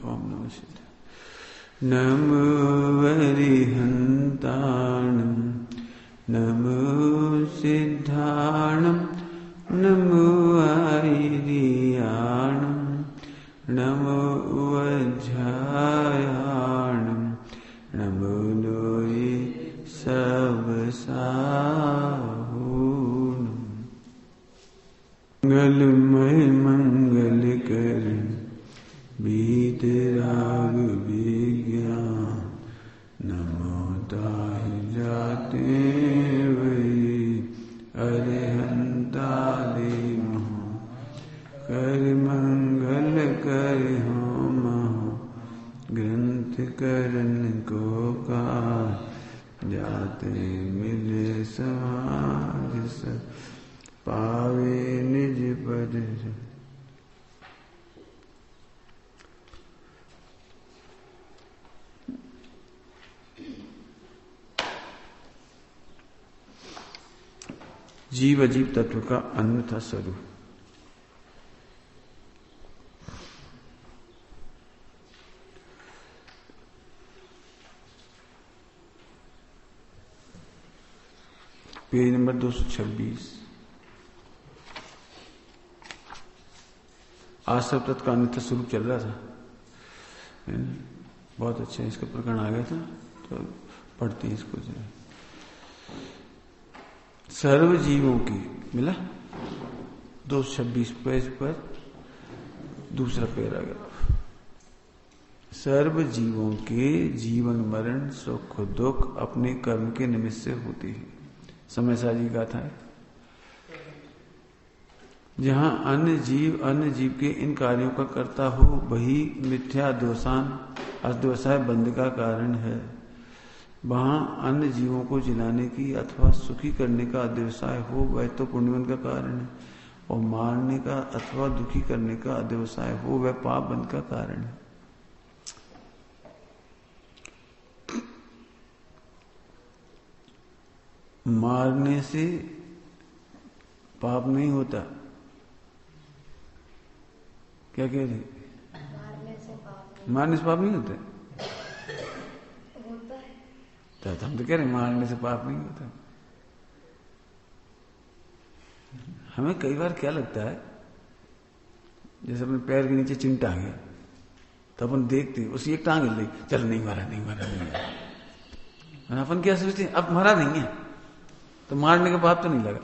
ओम नमः शिवाय। नमो वरिहन्ताणं नमो सिद्धाणं नमो आयर्याणं नमो वज्रायाणं नमो लोये सबसाहूणं। मंगलमय मंगल कर बीतराग विज्ञान नमो ताहि जाते वही अरिहंता दे महो कर मंगल कर हो महो ग्रंथ करन को का जाते मिले समाज सब पावे निज पद। जीव अजीव तत्व का अन्यथा स्वरूप। Page number 226। आज सब तत्व का अन्यथा स्वरूप चल रहा था, बहुत अच्छा इसका प्रकरण आ गया था, तो पढ़ते हैं इसको जरा। सर्व जीवों की मिला 226 पेज पर दूसरा पैराग्राफ। सर्व जीवों के जीवन मरण सुख दुख अपने कर्म के निमित्त से होते हैं। समय साजी का था जहां अन्य जीव के इन कार्यों का करता हो वही मिथ्या दोषान अध्यवसाय बंध का कारण है। वहां अन्य जीवों को जिलाने की अथवा सुखी करने का अध्यवसाय हो वह तो पुण्यबंध का कारण है, और मारने का अथवा दुखी करने का अध्यवसाय हो वह पाप बंध का कारण है। मारने से पाप नहीं होता, क्या कह रही? मारने से पाप नहीं होता। तो हम तो कह रहे मारने से पाप नहीं होता। हमें कई बार क्या लगता है, जैसे अपने पैर के नीचे चिमटा आ गया तो अपन देखते उसी एक टांग हिल रही, चल नहीं मारा। अपन क्या सोचते हैं, अब मारा नहीं है तो मारने का पाप तो नहीं लगा।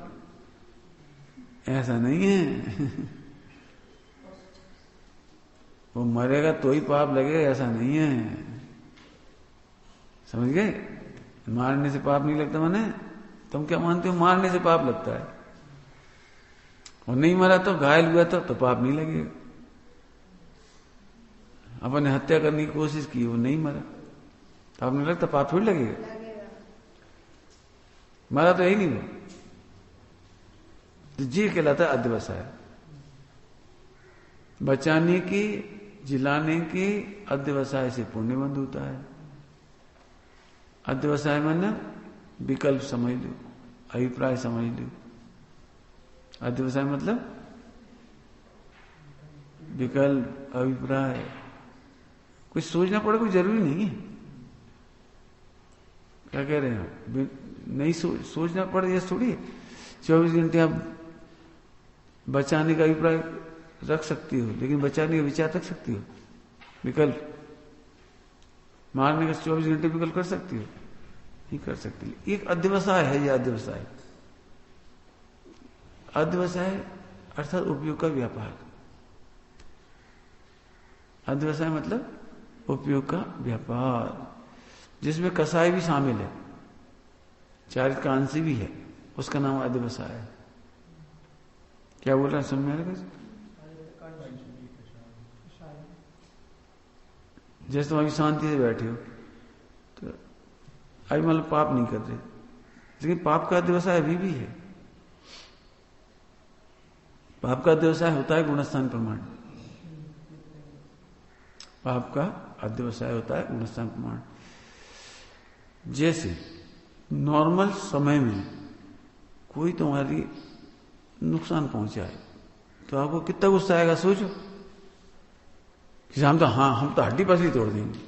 ऐसा नहीं है। वो मरेगा तो ही पाप लगेगा, ऐसा नहीं है। समझ गए? मारने से पाप नहीं लगता। माने तुम क्या मानते हो, मारने से पाप लगता है, और नहीं मरा तो घायल हुआ तो पाप नहीं लगेगा। अपन ने हत्या करने की कोशिश की, वो नहीं मरा तो आपने लगता पाप थोड़ी लगेगा। मरा तो यही नहीं वो, तो जीव कहलाता है अध्यवसाय। बचाने की जिलाने की अध्यवसाय से पुण्यबंध होता है। अध्यवसाय माने विकल्प समझ लो, अभिप्राय समझ लो। अध्यवसाय मतलब विकल्प अभिप्राय, कुछ सोचना पड़े, कोई जरूरी नहीं है। क्या कह रहे हैं? नहीं सोचना पड़े, ये थोड़ी 24 घंटे आप बचाने का अभिप्राय रख सकती हो, लेकिन बचाने का विचार रख सकती हो। विकल्प मारने का 24 घंटे विकल्प कर सकती हो? नहीं कर सकती। एक अध्यवसाय है, यह अध्यवसाय। अध्यवसाय अर्थात उपयोग का व्यापार। अध्यवसाय मतलब उपयोग का व्यापार, जिसमें कसाई भी शामिल है, चारित्कांशी भी है, उसका नाम अध्यवसाय है। क्या बोल रहा है, समझ में आ रहा है? जैसे तुम अभी शांति से बैठे हो तो अभी मतलब पाप नहीं कर रहे, लेकिन पाप का अध्यवसाय अभी भी है। पाप का अध्यवसाय होता है गुणस्थान प्रमाण। पाप का अध्यवसाय होता है गुणस्थान प्रमाण। जैसे नॉर्मल समय में कोई तुम्हारी नुकसान पहुंचाए तो आपको कितना गुस्सा आएगा, सोचो। कि हम तो हड्डी पसली तोड़ देंगे,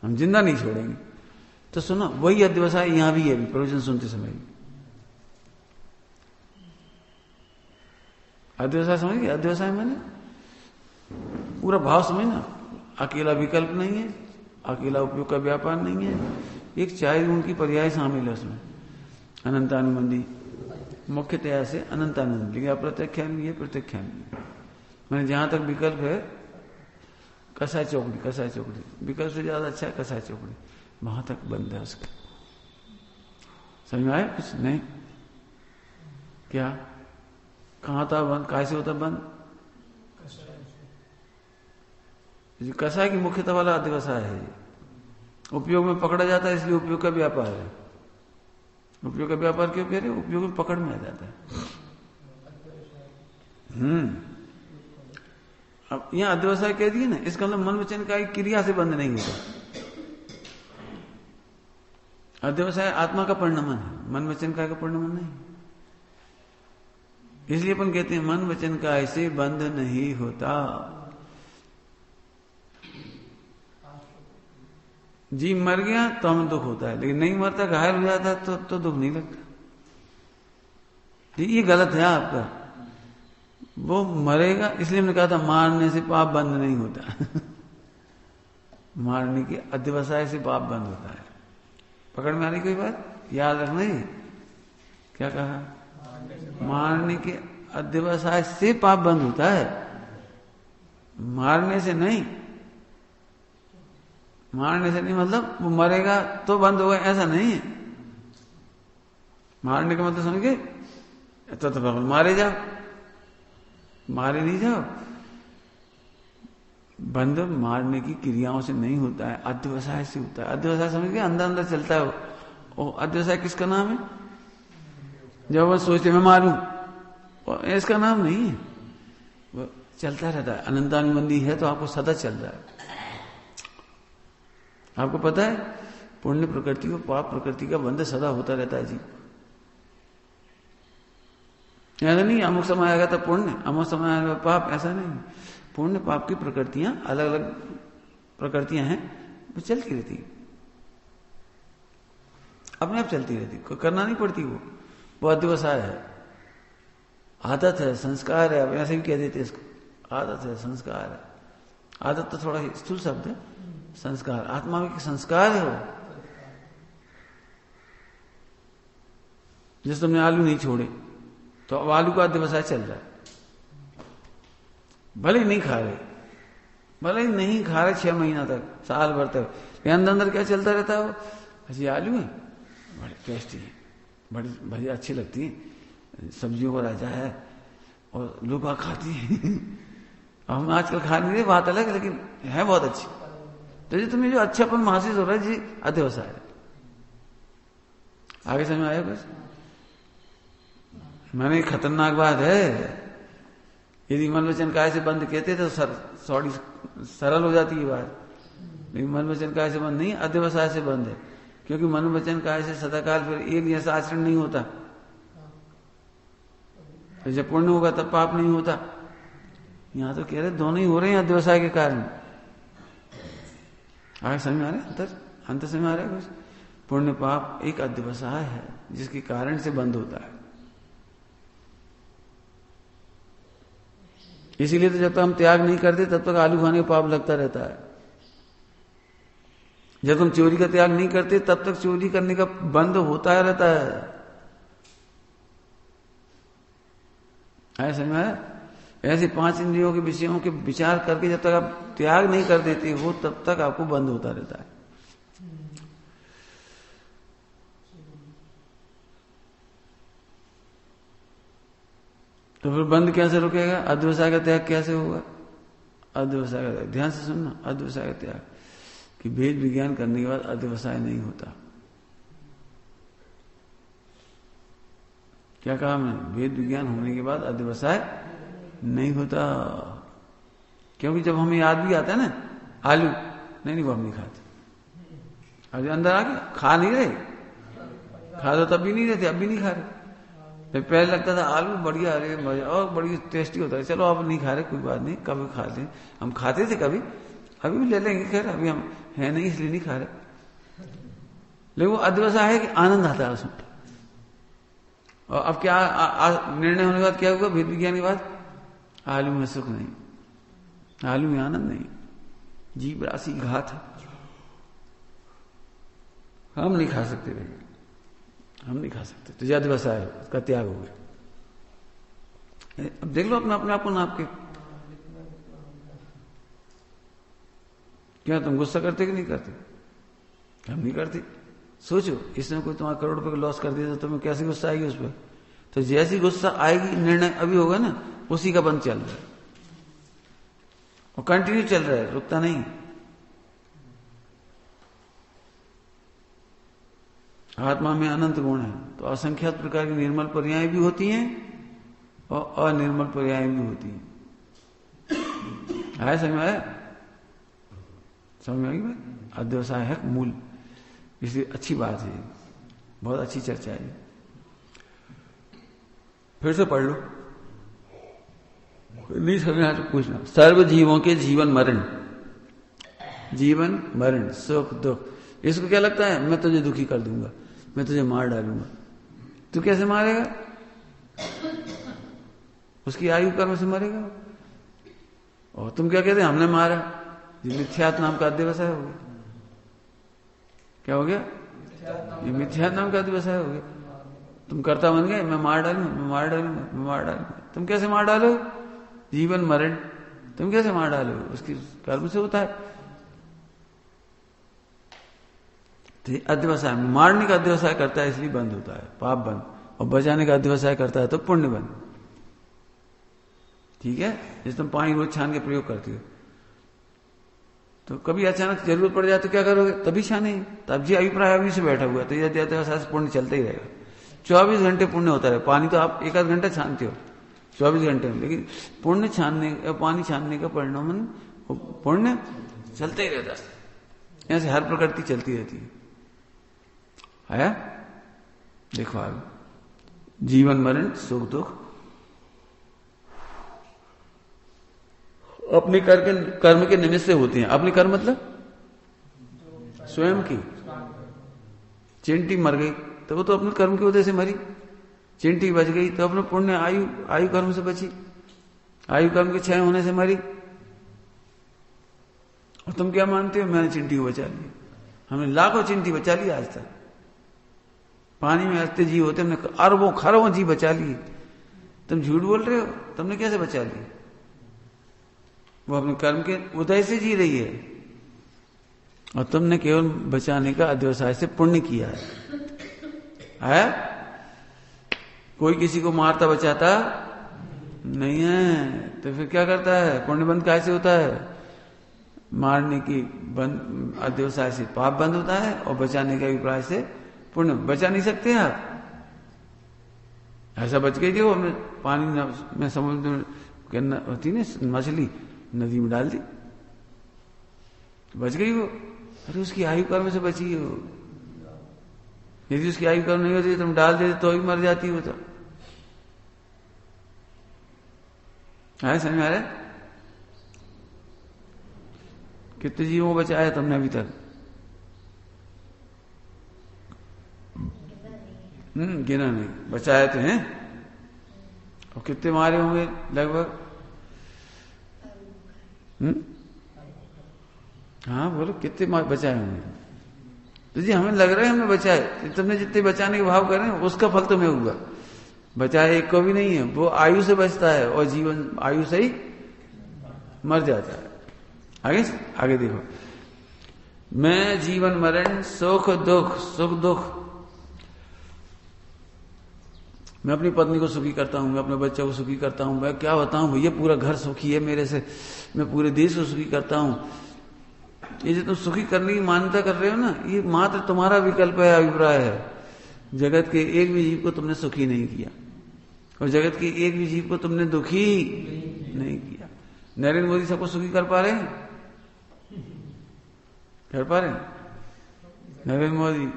हम जिंदा नहीं छोड़ेंगे। तो सुनो, वही अध्यवसाय यहां भी है, प्रवचन सुनते समय। अध्यवसाय समझ गए? अध्यवसाय मैंने पूरा भाव समझना। अकेला विकल्प नहीं है, अकेला उपयोग का व्यापार नहीं है, एक 4 गुण की पर्याय शामिल है उसमें। अनंतानुबंधी मुख्यतया से अनंतानुबंधी, लेकिन अप्रत्यक्षान भी है, प्रत्यक्षान भी है। मैंने जहां तक विकल्प है, कसाय चौकड़ी, विकल्प से ज्यादा अच्छा है कसाय चौकड़ी, वहां तक बंद है उसका। समझ में आया कुछ? नहीं क्या? कहां था बंद? कैसे होता बंद? कसाय की मुख्यता वाला अध्यवसाय है। उपयोग में पकड़ा जाता है, इसलिए उपयोग का व्यापार है। उपयोग का व्यापार क्यों कह रहे? उपयोग में पकड़ में आ जाता है। अब यहां अध्यवसाय कह दिए ना, इसका मतलब मन वचन का क्रिया से बंद नहीं होता। अध्यवसाय आत्मा का परिणमन है, मन वचन का परिणमन नहीं। इसलिए अपन कहते हैं मन वचन का ऐसे बंध नहीं होता। जीव मर गया तो हमें दुख होता है, लेकिन नहीं मरता, घायल हो जाता है तो दुख नहीं लगता। ये गलत है आपका। वो मरेगा, इसलिए हमने कहा था मारने से पाप बंद नहीं होता। मारने के अध्यवसाय से पाप बंद होता है। पकड़ में आ रही कोई बात? याद रखना ही। क्या कहा? मारने के अध्यवसाय से पाप बंद होता है, मारने से नहीं। मारने से नहीं मतलब वो मरेगा तो बंद होगा, ऐसा नहीं है। मारने का मतलब समझ गए? तो मारे जाओ, मारे नहीं जाओ। बंद मारने की क्रियाओं से नहीं होता है, अध्यवसाय से होता है। अध्यवसाय समझ गए? अंदर अंदर चलता है वो। अध्यवसाय किसका नाम है? जब वो सोचते मैं मारूं, इसका नाम नहीं है। वो चलता रहता है। अनंतानुबंधी है तो आपको सदा चल रहा है। आपको पता है पुण्य प्रकृति को पाप प्रकृति का बंध सदा होता रहता है जी। ऐसा नहीं अमुक समय आएगा तो पुण्य, अमुक समय आएगा पाप, ऐसा नहीं। पुण्य पाप की प्रकृतियां अलग अलग प्रकृतियां हैं, वो चलती रहती, अपने आप चलती रहती, कोई करना नहीं पड़ती। वो अध्यवसाय है, आदत है, संस्कार है। अब ऐसे भी कह देते इसको, आदत है, संस्कार है। आदत तो थोड़ा स्थूल शब्द है, संस्कार आत्मा में संस्कार है वो। जैसे तुमने आलू नहीं छोड़े तो अब आलू का अध्यवसाय चल रहा है। भले ही नहीं खा रहे, भले ही नहीं खा रहे 6 महीना तक, साल भर तक, अंदर अंदर क्या चलता रहता है? वो अच्छी आलू है, बड़ी टेस्टी है, बड़ी बड़ी अच्छी लगती है, सब्जियों का राजा है और लोग खाती है। हम आजकल खा नहीं रहे, बात अलग, लेकिन है बहुत अच्छी। तो जी तुम्हें जो अच्छापन महसूस हो रहा है जी, अध्यवसाय है। आगे समझ में आया कुछ? मैंने खतरनाक बात है। यदि मन वचन काय से बंद कहते तो सरल हो जाती है बात, लेकिन मन वचन काय से बंद नहीं, अध्यवसाय से बंद है। क्योंकि मन वचन काय से सदाकाल फिर एक जैसा आचरण नहीं होता। तो जब पुण्य होगा तब पाप नहीं होता। यहां तो कह रहे दोनों ही हो रहे हैं अध्यवसाय के कारण। आगे समझ में आ रहा है? अंतर समझ में आ रहा है कुछ? पुण्य पाप एक अध्यवसाय है जिसके कारण से बंद होता है। इसीलिए तो जब तक हम त्याग नहीं करते तब तक आलू खाने का पाप लगता रहता है। जब तुम चोरी का त्याग नहीं करते तब तक चोरी करने का बंद होता रहता है। ऐसा समझ में आया? ऐसे 5 इंद्रियों के विषयों के विचार करके जब तक आप त्याग नहीं कर देते हो तब तक आपको बंद होता रहता है। तो फिर बंद कैसे रुकेगा? अध्यवसाय का त्याग कैसे होगा? अध्यवसाय का त्याग, ध्यान से सुनना, अध्यवसाय का त्याग कि वेद विज्ञान करने के बाद अध्यवसाय नहीं होता। क्या कहा मैंने? वेद विज्ञान होने के बाद अध्यवसाय नहीं होता। क्योंकि जब हमें याद भी आता है ना, आलू नहीं वो हम नहीं खाते। अभी अंदर आ गया, खा नहीं रहे, खा तो तब भी नहीं रहते, अब भी नहीं खा रहे। पहले लगता था आलू बढ़िया, अरे मजा और बड़ी टेस्टी होता है, चलो अब नहीं खा रहे कोई बात नहीं, कभी खा लें, हम खाते थे कभी, अभी भी ले लेंगे, खैर अभी हम है नहीं इसलिए नहीं खा रहे। लेकिन वो अद्वैसा है कि आनंद आता है उसमें। और अब क्या निर्णय होने के बाद क्या हुआ, वेद विज्ञान के बाद, आलू में सुख नहीं, आलू में आनंद नहीं, जीव राशि घात है, हम नहीं खा सकते भाई, हम नहीं खा सकते, तो जद बसा है, उसका त्याग हो गया। अब देख लो अपने आप को नाप के, क्या तुम गुस्सा करते कि नहीं करते? हम नहीं करते। सोचो इसने कोई तुम्हारा करोड़ रुपए का लॉस कर दिया तो तुम्हें कैसी गुस्सा आएगी उस पर? तो जैसी गुस्सा आएगी, निर्णय अभी होगा ना, उसी का बंद चल रहा है और कंटिन्यू चल रहा है, रुकता नहीं। आत्मा में अनंत गुण है, तो असंख्यात प्रकार की निर्मल पर्याय भी होती हैं और अनिर्मल पर्याय भी होती हैं। आया समझ में? आया समझ में आई बात? अध्यवसाय है मूल, इसलिए अच्छी बात है, बहुत अच्छी चर्चा है। फिर से पढ़ लो, नहीं समझ में आया तो पूछना। सर्व जीवों के जीवन मरण, जीवन मरण, सुख दुख, इसको क्या लगता है? मैं तुझे दुखी कर दूंगा, मैं तुझे मार डालूंगा। तू कैसे मारेगा? उसकी आयु कर्म से मरेगा। और तुम क्या कहते? हमने मारा, ये मिथ्यात्व नाम का अध्यवसाय हो गया। क्या हो गया? ये मिथ्यात्व नाम का अध्यवसाय हो गया। तुम कर्ता बन गए, मैं मार डालूंगा, मैं मार डालूंगा, मैं मार डालूंगा। तुम कैसे मार डालो? जीवन मरण तुम कैसे मार डालो? उसकी कर्म से होता है। तो अध्यवसाय, मारने का अध्यवसाय करता है इसलिए बंद होता है, पाप बंद, और बचाने का अध्यवसाय करता है तो पुण्य बंद। ठीक है? जैसे तुम पानी रोज छान के प्रयोग करते हो, तो कभी अचानक जरूरत पड़ जाए तो क्या करोगे? तभी छाने। तब जी अभिप्राय अभी से बैठा हुआ, तो यदि अध्यवसाय से पुण्य चलता ही रहेगा। 24 घंटे पुण्य होता है। पानी तो आप एक आध घंटा छानते हो 24 घंटे में, लेकिन पुण्य छानने, पानी छानने का परिणाम पुण्य चलता ही रहता है। ऐसे हर प्रकृति चलती रहती है। आया? देखो आगे, जीवन मरण सुख दुख अपने कर्म के निमित्त से होते हैं। अपने कर्म मतलब स्वयं की। चिंटी मर गई तो वो तो अपने कर्म की वजह से मरी, चिंटी बच गई तो अपने पुण्य आयु कर्म से बची, आयु कर्म के क्षय होने से मरी। और तुम क्या मानते हो? मैंने चिंटी को बचा लिया। हमने लाखों चिंटी बचा ली आज तक। पानी में हंसते जीव होते, हमने अरबों खरबों जीव बचा लिए। तुम झूठ बोल रहे हो, तुमने कैसे बचा ली? वो अपने कर्म के उदय से जी रही है, और तुमने केवल बचाने का अध्यवसाय से पुण्य किया है। आया? कोई किसी को मारता बचाता नहीं है, तो फिर क्या करता है? पुण्य बंद कैसे होता है? मारने की बंद अध्यवसाय से पाप बंद होता है, और बचाने के अभिप्राय से पुण्य। बचा नहीं सकते आप। ऐसा बच गई थी वो, हमने पानी में समुद्र होती ना मछली, नदी में डाल दी, बच गई वो। अरे उसकी आयु कर्म से बची है वो। यदि उसकी आयु कर्म नहीं होती तुम डाल देते तो ही मर जाती वो। तो है समझ में आ रहा है? कितने जीवों को बचाया तुमने अभी तक? गिना नहीं, बचाए तो हैं। और कितने मारे होंगे लगभग? हाँ बोलो, कितने बचाए होंगे? तो जी हमें लग रहा है हमने बचाए। तुमने जितने बचाने के भाव कर रहे हैं उसका फल तुम्हें होगा। बचाए एक को भी नहीं है, वो आयु से बचता है और जीवन आयु से ही मर जाता है। आगे देखो, मैं जीवन मरण सुख दुख, सुख दुख, मैं अपनी पत्नी को सुखी करता हूं, मैं अपने बच्चे को सुखी करता हूं, मैं क्या बताऊं भैया, पूरा घर सुखी है मेरे से, मैं पूरे देश को सुखी करता हूं। ये जो तुम सुखी करने की मान्यता कर रहे हो ना, ये मात्र तुम्हारा विकल्प है, अभिप्राय है। जगत के एक भी जीव को तुमने सुखी नहीं किया, और जगत के एक भी जीव को तुमने दुखी नहीं किया। नरेंद्र मोदी सबको सुखी कर पा रहे हैं? कर पा रहे हैं? नरेंद्र मोदी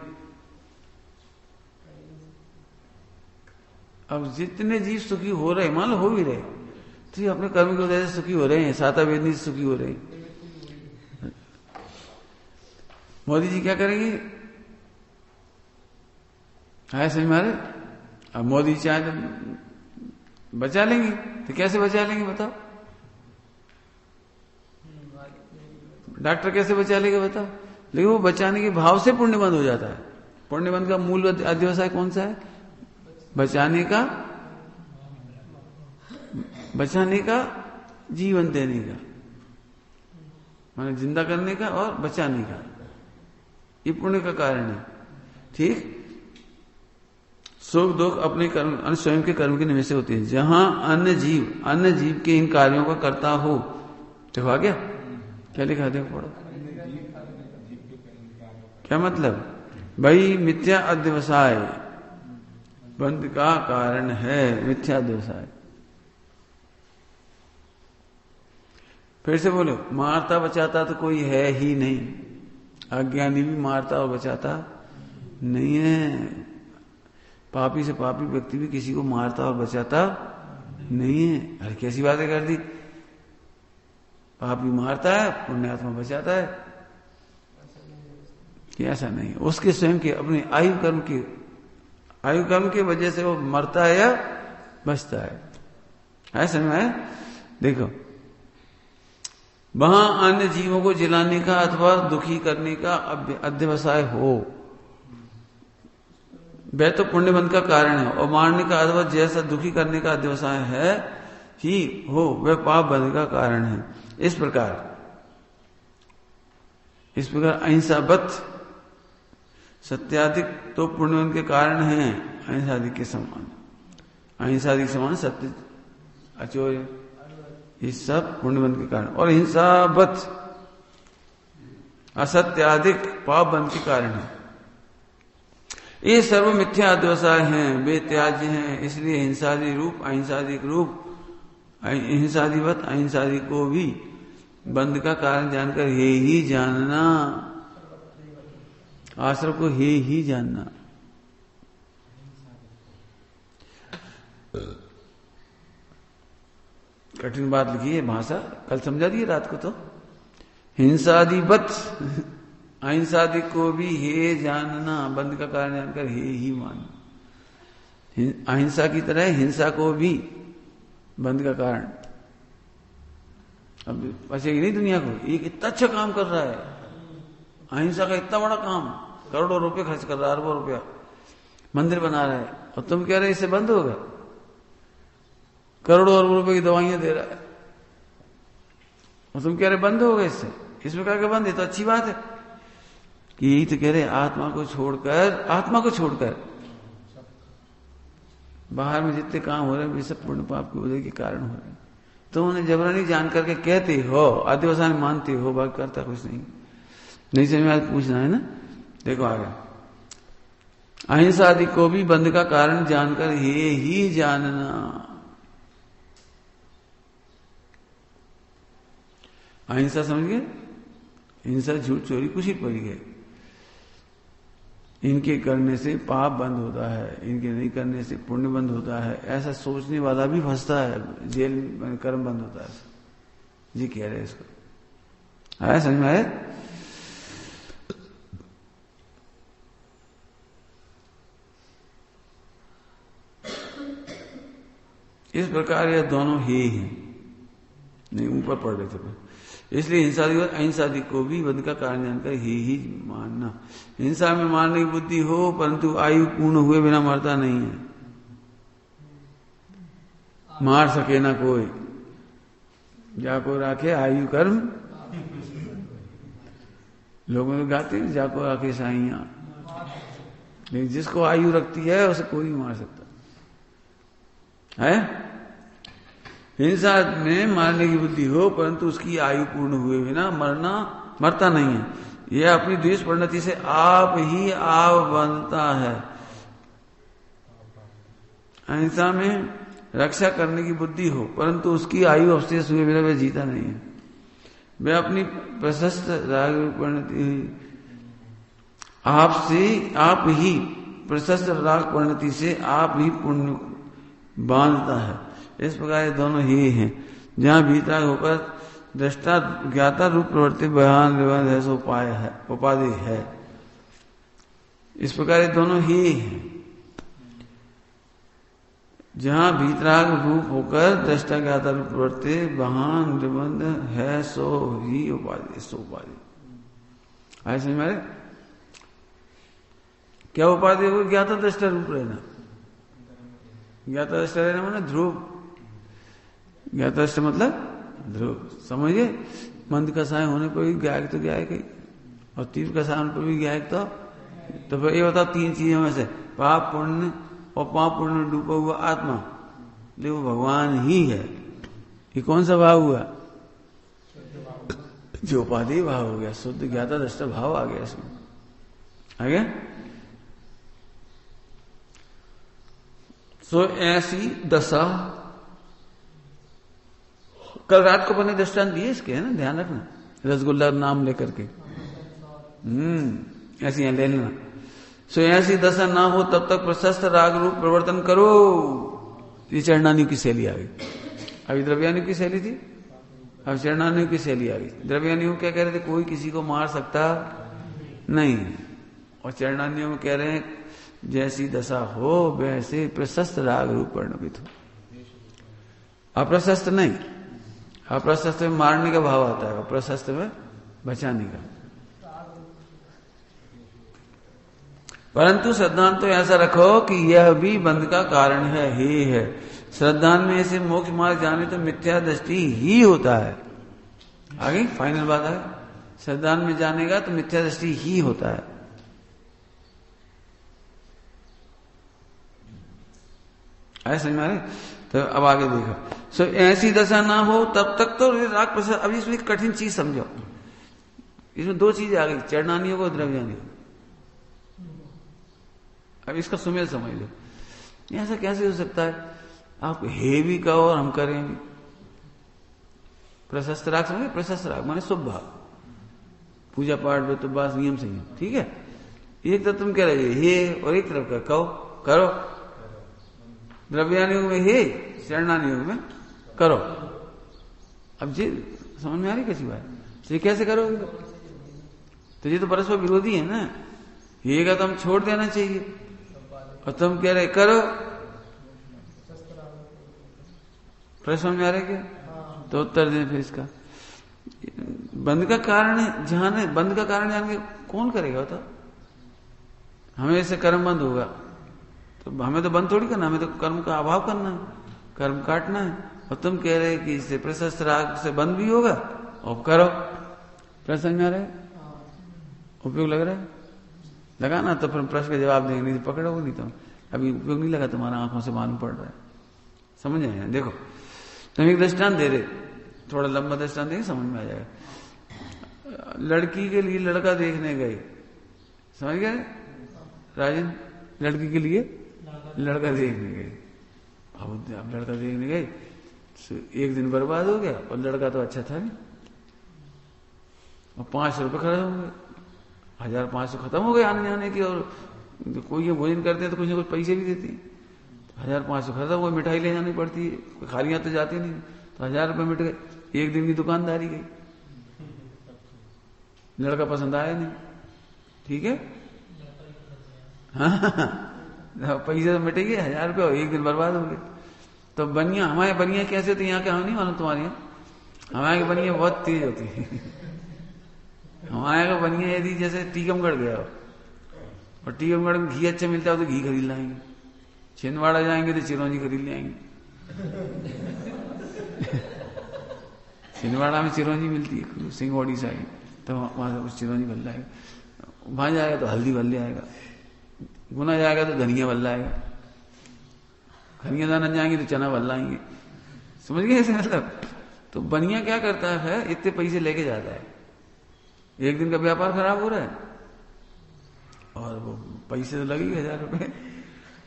अब जितने जीव सुखी हो रहे, मान लो हो भी रहे, तो ये अपने कर्म की वजह से सुखी हो रहे हैं, साता वेदनी से सुखी हो रहे हैं। मोदी जी क्या करेंगे? है समझ मारे? अब मोदी चाहे तो बचा लेंगे, तो कैसे बचा लेंगे बताओ? डॉक्टर कैसे बचा लेगा बताओ? लेकिन वो बचाने के भाव से पुण्यबंध हो जाता है। पुण्यबंध का मूल अध्यवसाय कौन सा है? बचाने का, जीवन देने का, माने जिंदा करने का और बचाने का, ये पुण्य का कारण है। ठीक, सुख दुख अपने कर्म, स्वयं के कर्म के निमित्त से होते हैं। जहां अन्य जीव के इन कार्यों का करता हो, देखो आ गया क्या लिखा, देखो पढ़ो क्या मतलब। भाई मिथ्या अध्यवसाय बंध का कारण है, मिथ्या अध्यवसाय। फिर से बोलो, मारता बचाता तो कोई है ही नहीं। अज्ञानी भी मारता और बचाता नहीं है। पापी से पापी व्यक्ति भी किसी को मारता और बचाता नहीं है। अरे कैसी बातें कर दी, पापी मारता है, पुण्यात्मा बचाता है, ऐसा नहीं। उसके स्वयं के अपने आयु कर्म की वजह से वो मरता है या बचता है, ऐसा में। देखो, वहां अन्य जीवों को जिलाने का अथवा दुखी करने का अध्यवसाय हो, वह तो पुण्यबंध का कारण है। और मारने का अथवा जैसा दुखी करने का अध्यवसाय है ही हो, वह पाप बंध का कारण है। इस प्रकार अहिंसावत सत्याधिक तो पुण्यबंध के कारण है। अहिंसाधिक के समान, अहिंसाधिक समान सत्य अचोर्य, ये सब पुण्यबंध के कारण। और हिंसावत असत्याधिक पाप बंध के कारण है। ये सर्व मिथ्या अध्यवसाय हैं, वे त्याज्य हैं। इसलिए हिंसादि रूप, अहिंसादिक रूप, हिंसादिवत अहिंसादि को भी बंध का कारण जानकर हे ही जानना, आश्रम को हे ही जानना। कठिन बात लिखी है भाषा, कल समझा दी रात को। तो हिंसादिवत अहिंसादि को भी हे जानना, बंध का कारण जानकर हे ही मानना। अहिंसा की तरह हिंसा को भी बंध का कारण। अब बचेगी नहीं दुनिया को। एक इतना अच्छा काम कर रहा है, अहिंसा का इतना बड़ा काम, करोड़ों रुपए खर्च कर रहा है, अरबों रुपया मंदिर बना रहा है, और तुम कह रहे इससे बंद होगा? करोड़ों अरबों रुपए की दवाइयां दे रहा है, और तुम कह रहे बंद होगा इससे? इसमें कहा कि बंद है तो अच्छी बात है। कि यही तो कह रहे, आत्मा को छोड़कर बाहर में जितने काम हो रहे हैं वे सब पुण्य पाप की वजह के कारण हो रहे हैं। तो उन्हें जबरनी जान करके कहते हो, अध्यवसाय मानते हो, बात करता कुछ नहीं समझ में पूछना है ना। देखो आगे, अहिंसा आदि को भी बंध का कारण जानकर हे ही जानना। अहिंसा समझ गए? हिंसा, झूठ, चोरी कुछ ही पड़ गए। इनके करने से पाप बंद होता है, इनके नहीं करने से पुण्य बंद होता है, ऐसा सोचने वाला भी फंसता है, जेल में कर्म बंद होता है। जी कह रहे इसको, आया समझ में? आया? इस प्रकार यह दोनों ही हैं, नहीं ऊपर पढ़ रहे थे। इसलिए हिंसादि और अहिंसादि को भी बंध का कारण जानकर ही मानना। हिंसा में मारने की बुद्धि हो, परंतु आयु पूर्ण हुए बिना मरता नहीं है। मार सके ना कोई, जाको राखे आयु कर्म। लोगों तो गाते हैं जाको राखे साइयां, लेकिन जिसको आयु रखती है उसे कोई नहीं मार सकता है। हिंसा में मारने की बुद्धि हो, परंतु उसकी आयु पूर्ण हुए बिना मरता नहीं है। यह अपनी द्वेष परिणति से आप ही आप बनता है। अहिंसा में रक्षा करने की बुद्धि हो, परंतु उसकी आयु अवशेष हुए बिना वह जीता नहीं है। वह अपनी प्रशस्त राग परिणति आप ही प्रशस्त राग परिणति से आप ही पुण्य बांधता है। इस प्रकार ये दोनों ही हैं। जहाँ भीतराग होकर दृष्टा ज्ञाता रूप प्रवृत्ति बयान निबंध है, सो उपाय है, उपाधि है। इस प्रकार ये दोनों ही हैं। जहाँ भीतराग रूप होकर दृष्टा ज्ञाता रूप प्रवृत्ति बहान निबंध है, सो ही उपाधि, सो उपाधि। आए समझ में? क्या उपाधि हो? ज्ञाता दृष्टा रूप रहना। ज्ञाता दृष्टा रहना माने ध्रुव। ज्ञाता दृष्टा मतलब ध्रुव, समझिए। मंद कसाय होने पर भी गायक तो गायक ही, और तीव्र कसाय होने पर भी गायक तो फिर ये बताओ तीन चीजों में से पाप पुण्य और पाप पुण्य डूबा हुआ आत्मा, देखो भगवान ही है। ये कौन सा भाव हुआ? जो उपाधि भाव हो गया, शुद्ध ज्ञाता दृष्टा भाव आ गया इसमें। आ गया? सो ऐसी दशा, कल रात को अपने दृष्टांत दिए इसके, है ना, ध्यान रखना, रसगुल्ला नाम लेकर के। ऐसी यहां ले लेना। सो ऐसी दशा ना हो तब तक प्रशस्त राग रूप प्रवर्तन करो। ये चरणानियों की शैली आ गई। अभी द्रव्यानियों की शैली थी, अब चरणानियों की शैली आ गई। द्रव्यानियों क्या कह रहे थे? कोई किसी को मार सकता नहीं। और चरणानियों में कह रहे हैं जैसी दशा हो वैसे प्रशस्त राग रूप परिणमित हो, अप्रशस्त नहीं। अप्रशस्त में मारने का भाव आता है, अप्रशस्त में बचाने का। परंतु श्रद्धांत तो ऐसा रखो कि यह भी बंध का कारण है, ही है। श्रद्धान में ऐसे मोक्ष मार्ग जाने तो मिथ्या दृष्टि ही होता है। आगे फाइनल बात है, श्रद्धान में जानेगा तो मिथ्या दृष्टि ही होता है। आए समझ में आ रहे? तो अब आगे देखो। सो ऐसी दशा ना हो तब तक तो राग प्रसाद। अभी इसमें कठिन चीज समझो, इसमें दो चीजें आ गई, चरणानियों को, द्रव्यानियों। अब इसका सुमेल समझ लो। ऐसा कैसे हो सकता है? आप हे भी कहो और हम करें। प्रशस्त राग समझे? प्रशस्त राग माने शुभ भाव, पूजा पाठ में तो बस नियम संयम, ठीक है। एक तरफ तुम कह रहे हे और एक तरफ का कहो, करो। द्रव्यानियोग में हे, चरणानियोग में करो। अब जी समझ में आ रही कैसी बात? तो ये कैसे करोगे? तो ये तो परस्पर विरोधी है ना। ये का तो हम छोड़ देना चाहिए और तुम कह रहे करो। प्रश्न समझ में आ रहा है क्या? तो उत्तर दें फिर इसका। बंद का कारण जाने, बंद का कारण जान के कौन करेगा? बता, हमें इससे कर्म बंद होगा तो हमें तो बंद थोड़ी करना, हमें तो कर्म का अभाव करना है, कर्म काटना है। और तुम कह रहे कि इससे प्रशस्त राग से बंद भी होगा और करो। प्रश्न में आ रहा है? उपयोग लग रहा है? लगाना तो फिर प्रश्न का जवाब देंगे, नहीं तो पकड़ोगे नहीं। तो अभी उपयोग नहीं लगा, तुम्हारा आंखों से मालूम पड़ रहा है। समझ आए? देखो तुम एक दृष्टांत दे रहे, थोड़ा लंबा दृष्टांत देंगे, समझ में आ जाएगा। लड़की के लिए लड़का देखने गए, समझ गए राजन? लड़की के लिए लड़का देखने गए। अब लड़का देखने गए, एक दिन बर्बाद हो गया और लड़का तो अच्छा था नहीं। और 500 रुपये खर्च हो गए, 1500 खत्म हो गए आने जाने की। और कोई ये भोजन करते हैं तो कुछ ना कुछ पैसे भी देती है। 1500 खत्म हो गए, मिठाई ले जानी पड़ती है, खालियां तो जाती नहीं। तो 1000 रुपये मिट गए, एक दिन की दुकानदारी गई। लड़का पसंद आया नहीं, ठीक है। हाँ, पैसे तो मिटेंगे, 1000 रुपये और एक दिन बर्बाद हो गए। तो बनिया, हमारे बनिया कैसे होती है यहाँ के? हम नहीं मालूम तुम्हारे यहाँ। हमारे की बनिया बहुत तेज होती है। हमारे का बनिया यदि जैसे टीकमगढ़ गया हो और टीकमगढ़ में घी अच्छा मिलता है तो घी खरीद लाएंगे, छिंदवाड़ा जाएंगे तो चिरौंजी खरीद ले आएंगे। छिंदवाड़ा में चिरौंजी मिलती है, सिंगौड़ी साइड, तो वहां से कुछ चिरौंजी बन लाएगा। वहां जाएगा तो हल्दी बन ले आएगा, गुना जाएगा तो धनिया बन लाएगा, धनिया दाना जाएंगे तो चना बन लाएंगे। समझ गए ऐसे मतलब? तो बनिया क्या करता है, इतने पैसे लेके जाता है, एक दिन का व्यापार खराब हो रहा है और वो पैसे तो लगेंगे 1000 रुपये।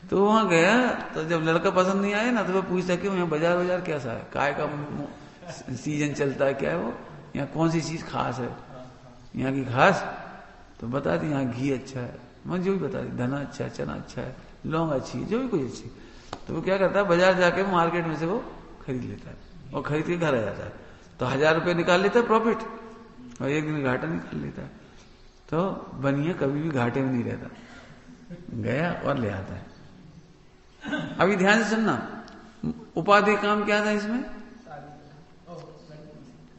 तो वहां गया तो जब लड़का पसंद नहीं आया ना तो वो पूछता क्यों यहाँ बाजार कैसा है, काय का सीजन चलता है, क्या है वो, यहाँ कौन सी चीज खास है यहाँ की खास? तो बता दी यहाँ घी अच्छा है, मैं जो भी बता दी, धना अच्छा है, चना अच्छा है, लौंग अच्छी है, जो भी कुछ अच्छी। तो वो क्या करता है, बाजार जाके मार्केट में से वो खरीद लेता है और खरीद के घर आ जाता है। तो 1000 रुपये निकाल लेता है प्रॉफिट, और एक दिन घाटा निकाल लेता है। तो बनिया कभी भी घाटे में नहीं रहता, गया और ले आता है। अभी ध्यान से सुनना, उपाधि काम क्या था इसमें?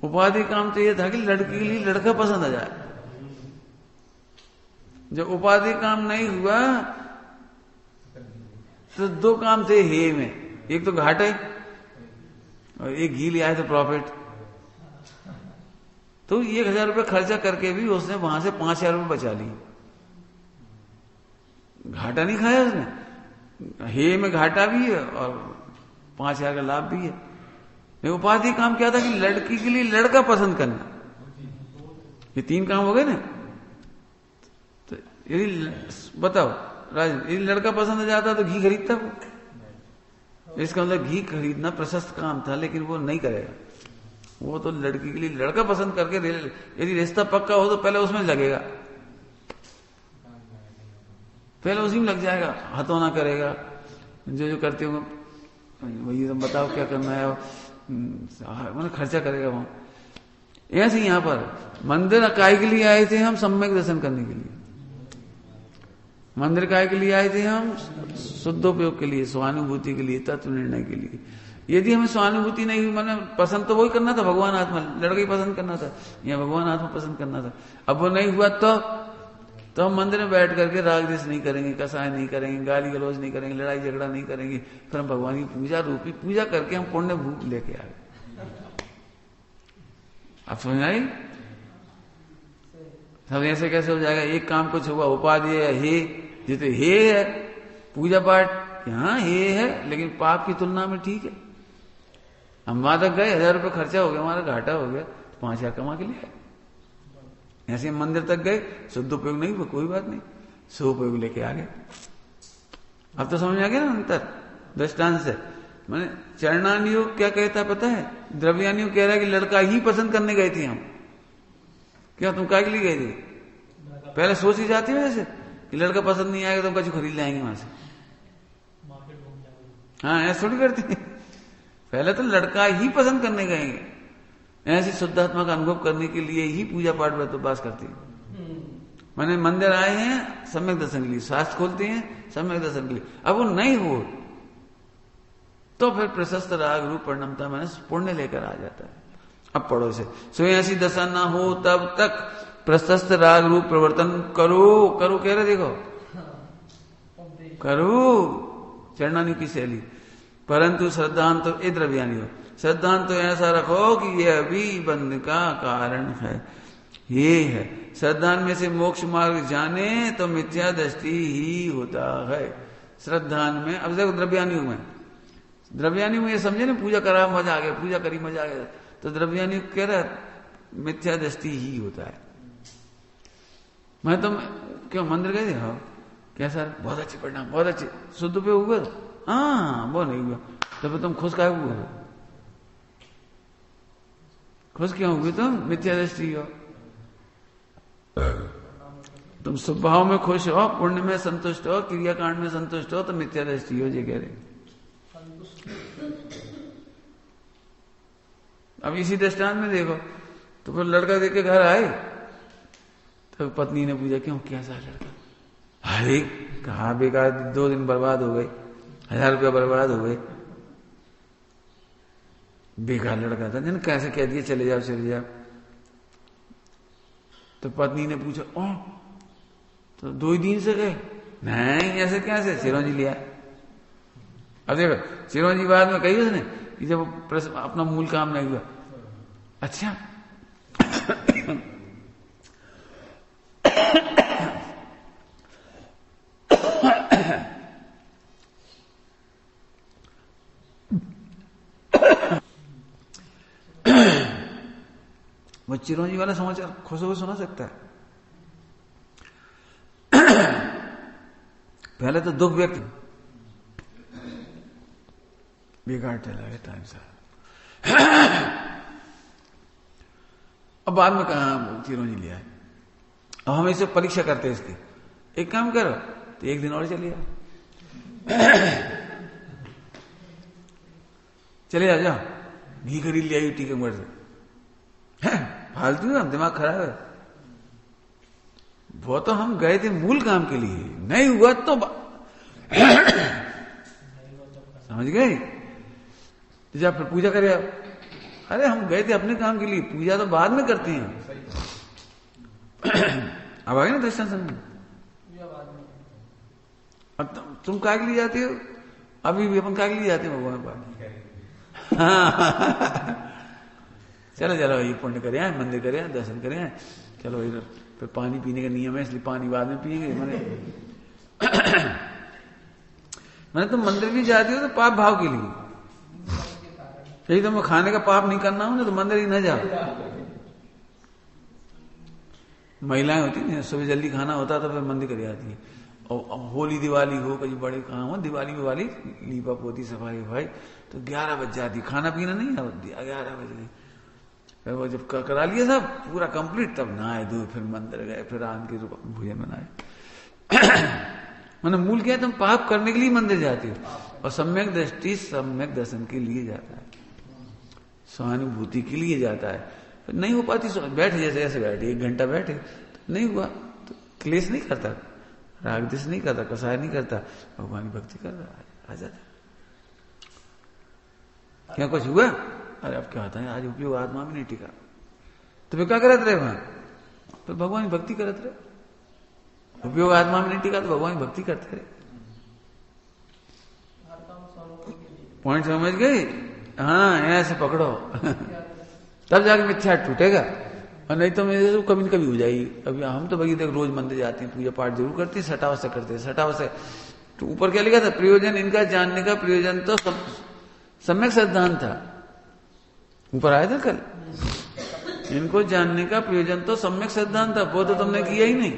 उपाधि काम तो ये था कि लड़की के लिए लड़का पसंद आ जाए। जब उपाधि काम नहीं हुआ तो 2 काम थे हे में, एक तो घाटे और एक घी ले आए तो प्रॉफिट। तो 1000 रुपये खर्चा करके भी उसने वहां से 5000 रुपये बचा लिए, घाटा नहीं खाया उसने। हे में घाटा भी है और 5000 का लाभ भी है। उपाधि काम क्या था कि लड़की के लिए लड़का पसंद करना। ये 3 काम हो गए ना। तो यदि बताओ राजन, यदि लड़का पसंद आ जाता तो घी खरीदता वो? इसका मतलब घी खरीदना प्रशस्त काम था, लेकिन वो नहीं करेगा। वो तो लड़की के लिए लड़का पसंद करके, यदि रिश्ता पक्का हो तो पहले उसमें लगेगा, पहले उसी में लग जाएगा, हथौना करेगा, जो करते हो वही तो बताओ क्या करना है, मतलब खर्चा करेगा वहां। ऐसे यहां पर मंदिर काय के लिए आए थे हम? सम्यक दर्शन करने के लिए। मंदिर काय के लिए आए थे हम? शुद्धोपयोग के लिए, स्वानुभूति के लिए, तत्व निर्णय के लिए। यदि हमें स्वानुभूति नहीं हुई, मैंने पसंद तो वही करना था, भगवान आत्मा, लड़का ही पसंद करना था या भगवान आत्मा पसंद करना था। अब वो नहीं हुआ तो हम मंदिर में बैठ करके राग द्वेष नहीं करेंगे, कसाय नहीं करेंगे, गाली गलौज नहीं करेंगे, लड़ाई झगड़ा नहीं करेंगे। फिर हम भगवान की पूजा रूपी पूजा करके हम पुण्य भूख लेके आ गए। आप समझ आई? सब ऐसे कैसे हो जाएगा? एक काम कुछ हुआ, उपाधि है, हे जितने हे है पूजा पाठ, यहाँ हे है, लेकिन पाप की तुलना में ठीक है। हम वहां तक गए, 1000 रुपये खर्चा हो गया, हमारा घाटा हो गया, 5000 कमा के लिए। ऐसे मंदिर तक गए, शुद्ध उपयोग नहीं हुआ, कोई बात नहीं, सुपयोग लेके आ गए। अब तो समझ आ गया ना अंतर दृष्टांत से। मैंने चरणानुयोग क्या कहता पता है? द्रव्यानुयोग कह रहा है कि लड़का ही पसंद करने गए थे हम। क्या तुम काय के लिए गए थे? पहले सोच ही जाती है वैसे कि लड़का पसंद नहीं आएगा तो हम कुछ खरीद लाएंगे वहां से। हाँ, ऐसा थोड़ी करते। पहले तो लड़का ही पसंद करने गएंगे, ऐसी शुद्धात्मा का अनुभव करने के लिए ही पूजा पाठ व्रतोपवास करते हैं। मैंने मंदिर आए हैं सम्यक दर्शन के लिए, शास्त्र खोलते हैं सम्यक दर्शन के लिए। अब वो नहीं हो तो फिर प्रशस्त राग रूप परिणमता मैंने पुण्य लेकर आ जाता है। अब पढ़ो से, सो ऐसी दशा ना हो तब तक प्रशस्त राग रूप प्रवर्तन करो। करो कह रहे, देखो करो चरणानी की शैली। परंतु श्रद्धांत तो द्रव्यानी हो, श्रद्धांत तो ऐसा रखो कि ये अभी बंध का कारण है। ये है श्रद्धान में से मोक्ष मार्ग जाने तो मिथ्या दृष्टि ही होता है। श्रद्धान में अब देखो द्रव्यानुयोग में, द्रव्यानुयोग में ये समझे ना, पूजा करा मजा आ गया, पूजा करी मजा आ गया, तो द्रव्यानुयोग कह रहा मिथ्या दृष्टि ही होता है। मैं तो क्यों मंदिर गए थे? हाँ, कैसा? बहुत अच्छे परिणाम, बहुत अच्छे, शुद्ध पे हुआ? हाँ, वो नहीं हुआ। तब तुम खुश काहे हुए? खुश क्यों हुए तुम? मिथ्या दृष्टि हो। तुम स्वभाव में खुश हो, पुण्य में संतुष्ट हो, क्रियाकांड में संतुष्ट हो, तो मिथ्या दृष्टि हो, ये कह रहे। अब इसी दृष्टांत में देखो, तो फिर लड़का देख के घर आए तो पत्नी ने पूछा क्यों, कैसा लड़का? अरे कहा बेकार, 2 दिन बर्बाद हो गए, 1000 रुपया बर्बाद हो गए, बेकार लड़का था। जिन कैसे कह दिया चले जाओ चले जाओ। तो पत्नी ने पूछा ओ तो 2 ही दिन से गए? नहीं, ऐसे कैसे? चिरंजी लिया। अब देखो चिरंजी बाद में कही उसने कि जब अपना मूल काम नहीं हुआ। अच्छा वो चिरंजी वाला समाचार खुश होकर सुना सकता है। पहले तो दुख व्यक्त, बिगाड़ चला गया टाइम से। अब बाद में कहा चिरंजी लिया है। अब हम इसे परीक्षा करते हैं इसकी। एक काम करो तो 1 दिन और चलिए। चले आ जाओ, घी खरीद ले आई टीकमगढ़ से। फालतू है, दिमाग खराब है। वो तो हम गए थे मूल काम के लिए, नहीं हुआ तो समझ गए, जा फिर पूजा करे। अरे हम गए थे अपने काम के लिए, पूजा तो बाद में करते हैं। अब आ गए ना दर्शन समझ। अब तुम काय के लिए जाते हो? अभी भी अपन काय के लिए जाते हो भगवान पास? चलो चलो ये पुण्य करे आए, मंदिर करे आए, दर्शन करे आए, चलो इधर। फिर पानी पीने का नियम है, इसलिए पानी बाद में पिएंगे। मैंने तुम मंदिर भी जाते हो तो पाप भाव के लिए, यही तो मैं खाने का पाप नहीं करना हूं ना, तो मंदिर ही न जाओ। महिलाएं होती है, सुबह जल्दी खाना होता तो फिर मंदिर कर आती है। और होली दिवाली हो, कहीं बड़े काम हो, दिवाली विवाली लीपा पोती सफाई वफाई, तो 11 बज जाती, खाना पीना नहीं है, 11 बज गई। फिर वो जब करा लिया सब पूरा कंप्लीट, तब नहाए धोए, फिर मंदिर गए, फिर आन के भोजन बनाए। मैंने मूल क्या, तुम पाप करने के लिए मंदिर जाते हो, और सम्यक दृष्टि सम्यक दर्शन के लिए जाता है, सहानुभूति के लिए जाता है। फिर नहीं हो पाती, बैठे जैसे ऐसे बैठे, 1 घंटा बैठे, तो नहीं हुआ तो क्लेश नहीं करता, राग द्वेष नहीं करता, कसाय नहीं करता, भगवान की भक्ति कर रहा है, आ जाता। क्या कुछ हुआ? अरे अब क्या होता है, आज उपयोग आत्मा में नहीं टिका, तो फिर क्या करते रहे वहां? तो भगवान की भक्ति करते रहे। उपयोग आत्मा में नहीं टिका तो भगवान की भक्ति करते रहे। पॉइंट समझ गई? हाँ, ऐसे पकड़ो तब जाके मिथ्या टूटेगा, और नहीं तो मेरे तो कभी न कभी हो जाएगी। अभी हम तो भगी देख रोज मंदिर जाते हैं, पूजा पाठ जरूर करते हैं, सटाव से करते हैं, सटाव से। तो ऊपर क्या लिखा था? प्रयोजन इनका जानने का प्रयोजन तो सम्यक सिद्धांत था, ऊपर आया था कल। इनको जानने का प्रयोजन तो सम्यक सिद्धांत था, वो तो तुमने किया ही नहीं।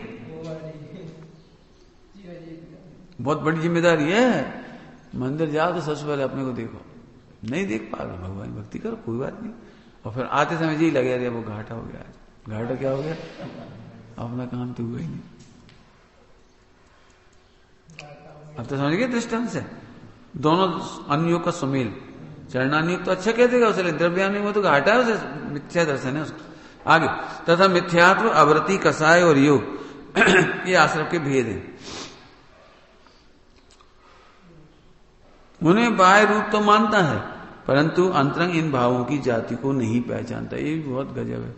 बहुत बड़ी जिम्मेदारी है। मंदिर जाओ तो सबसे पहले अपने को देखो, नहीं देख पा रहे, भगवान की भक्ति करो, कोई बात नहीं। और फिर आते समय यही लगे, अरे वो घाटा हो गया, घाटा क्या हो गया? अपना काम तो हुआ ही नहीं। अब तो समझ गए दृष्टांत से, दोनों अन्यों का सुमेल। चरणान्युक्त तो अच्छा कह देगा उसे, द्रव्यान्युक्त तो घाटा है उसे, मिथ्या दर्शन है उसको। आगे, तथा मिथ्यात्व, अवृत्ति, कसाय और योग ये आश्रम के भेद हैं। उन्हें बाह्य रूप तो मानता है, परंतु अंतरंग इन भावों की जाति को नहीं पहचानता। ये भी बहुत गजब है।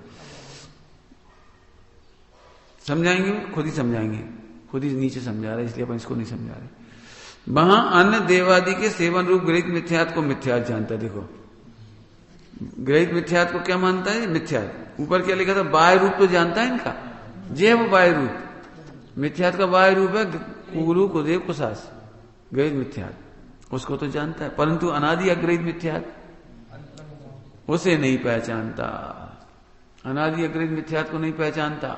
समझाएंगे, खुद ही समझाएंगे, खुद ही नीचे समझा रहे, इसलिए अपन इसको नहीं समझा रहे। वहां अन्य देवादि के सेवन रूप ग्रहित मिथ्यात को मिथ्यात जानता है। देखो, ग्रहित मिथ्यात को क्या मानता है? मिथ्यात। ऊपर क्या लिखा था? बाह्य रूप तो जानता है इनका, जे वो बाह्य रूप। मिथ्यात का बाह्य रूप है कुरु, कुदेव, कुशास, ग्रहित मिथ्यात, उसको तो जानता है, परंतु अनादि अग्रहित मिथ्यात उसे नहीं पहचानता। अनादि अग्रहित मिथ्यात को नहीं पहचानता।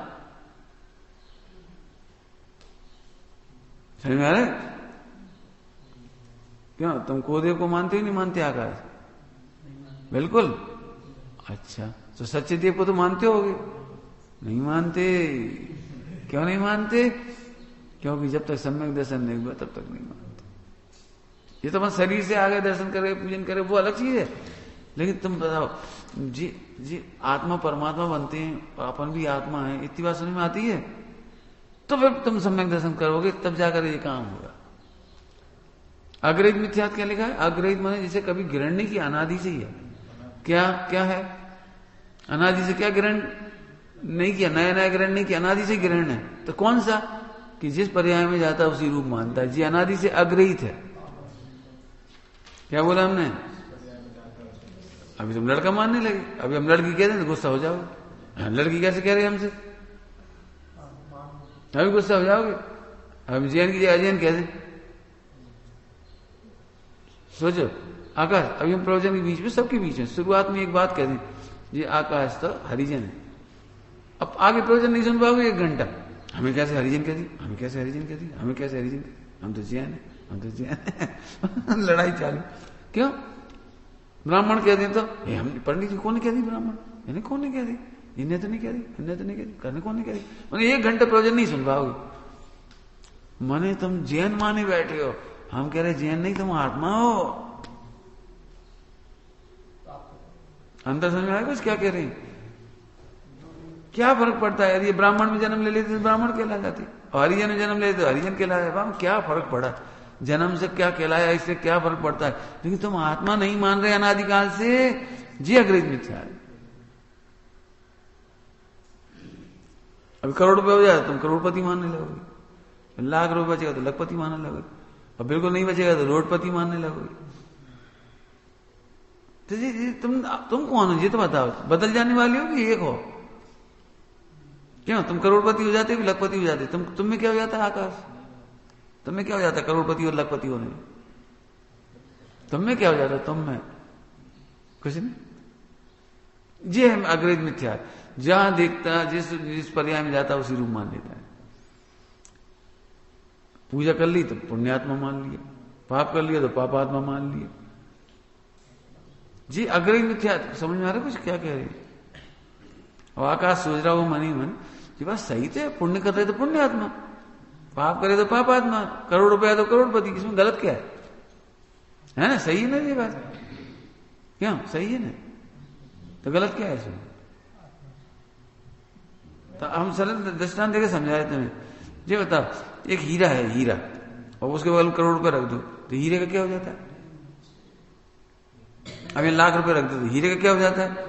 समझ में आ रहा है? क्यों तुम कोदेव को मानते ही नहीं मानते? आकाश बिल्कुल। अच्छा, तो सच्चे देव को तो मानते होगे? नहीं मानते। क्यों नहीं मानते? क्योंकि जब तक सम्यक दर्शन नहीं हुआ तब तक नहीं मानते। ये तो बस शरीर से आगे दर्शन करे, पूजन करे, वो अलग चीज है। लेकिन तुम बताओ, जी आत्मा परमात्मा बनते हैं और अपन भी आत्मा है, इतनी बात सुनने में आती है, तो फिर तुम सम्यक दर्शन करोगे, तब जाकर ये काम होगा। अग्रहित मिथ्यात क्या लिखा है? अग्रहित माने जिसे कभी ग्रहण नहीं किया, अनादि से ही है। क्या है? अनादि से क्या ग्रहण नहीं किया? नया नया ग्रहण नहीं किया, अनादि से ग्रहण है। तो कौन सा? कि जिस पर्याय में जाता है उसी रूप मानता है। जी अनादि से अग्रहित है। क्या बोला हमने? अभी तुम लड़का मानने लगे, अभी हम लड़की कह रहे हैं तो गुस्सा हो जाओगे। लड़की कैसे कह रहे हैं हमसे? अभी गुस्सा हो जाओगे। अभी जैन की जगह अजैन कैसे? सोचो आकाश, अभी हम प्रवचन के बीच में, सबके बीच में शुरुआत में एक बात कह दें, जी आकाश तो हरिजन है। अब आगे प्रवचन नहीं सुन पाओगे 1 घंटा। हमें कैसे हरिजन कह दी, हमें कैसे हरिजन कह दी, हमें कैसे हरिजन कह दी, हम तो जैन है, हम तो जैन है। लड़ाई चालू। क्यों? ब्राह्मण कह दें तो हम पंडित जी कौन कह दी ब्राह्मण, इन्हें कौन ने कह दी, इन्हें तो नहीं कह दी, इन्हें तो नहीं कह दी, करने कौन ने कह दी। मैंने 1 घंटे प्रवचन नहीं सुन पाओगे। माने तुम जैन माने बैठे हो, हम कह रहे जैन नहीं, तुम आत्मा हो। अंतर समझ में आया कुछ क्या कह रहे हैं? क्या फर्क पड़ता है? यदि ये ब्राह्मण में जन्म ले लेते तो ब्राह्मण कहला जाते, और हरिजन में जन्म ले लेते तो हरिजन कहलाया। बाबा क्या फर्क पड़ा? जन्म से क्या कहलाया, इससे क्या फर्क पड़ता है? लेकिन तुम आत्मा नहीं मान रहे अनादिकाल से, जी अग्रहित मिथ्या है। अभी करोड़ रुपए हो जाए तुम करोड़पति मानने लगोगे, लाख रुपए बचेगा तो लखपति मानने लगोगे, और बिल्कुल नहीं बचेगा तो रोडपति मानने लगोगे। तो जी तुम कौन हो? ये तो बताओ, बदल जाने वाली हो कि एक हो? क्यों? तुम करोड़पति हो जाते, लखपति हो जाते, तुम में क्या हो जाता है? आकाश तुम में क्या हो जाता है? करोड़पति और लखपति होने में तुम में क्या हो जाता है? तुम में कुछ नहीं। ये है अग्रहित मिथ्या। जहां देखता, जिस पर्याय में जाता उसी रूप मान लेता है। पूजा कर ली तो पुण्यात्मा मान लिया, पाप कर लिया तो पापात्मा मान लिया। जी अग्रहित मिथ्या। समझ में आ रहा है कुछ क्या कह रहे हैं? और आकाश सोच रहा हो मन ही मन कि बस सही थे, पुण्य कर रहे तो पुण्यात्मा, पाप करे तो पापात्मा, करोड़ रुपया तो करोड़पति। इसमें गलत क्या है ना? सही है ना ये बात? क्यों सही है ना? तो गलत क्या है इसमें? तो हम सरल दृष्टांत देकर समझा रहे तुम्हें। ये बताओ, एक हीरा है, हीरा, और उसके बगल में करोड़ रुपए रख दो तो हीरे का क्या हो जाता है? अब ये लाख रुपए रख दो तो हीरे का क्या हो जाता है?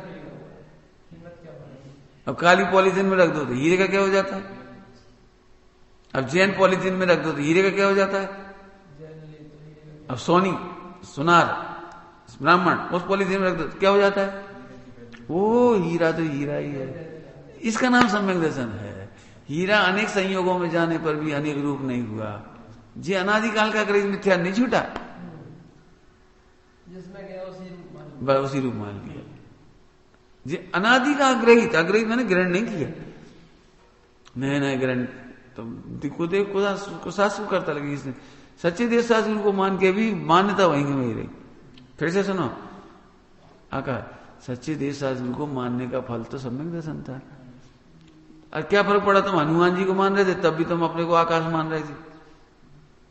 अब काली पॉलीथीन में रख दो तो हीरे का क्या हो जाता है? अब जैन पॉलीथीन में रख दो तो हीरे का क्या हो जाता है? अब सोनी, सुनार, ब्राह्मण उस पॉलीथीन में रख दो तो क्या हो जाता है? वो हीरा तो हीरा ही है। इसका नाम सम्यक दर्शन है। हीरा अनेक संयोगों में जाने पर भी अनेक रूप नहीं हुआ। जी अनादिकाल का अग्रहित मिथ्या नहीं छूटा, जिसमें गया उसी रूप मान लिया। जी अनादि का अग्रहित, अग्रहित मैंने ग्रहण नहीं किया, नए ग्रहण तो को शास्त्र करता लगे। इसने सच्चे देव शास्त्र को मान के भी मान्यता वहीं की वहीं रही। फिर से सुनो, आका सच्चे देव शास्त्र को मानने का फल तो सम्यक दर्शन था। और क्या फर्क पड़ा? तुम हनुमान जी को मान रहे थे तब भी तुम अपने को आकाश मान रहे थे,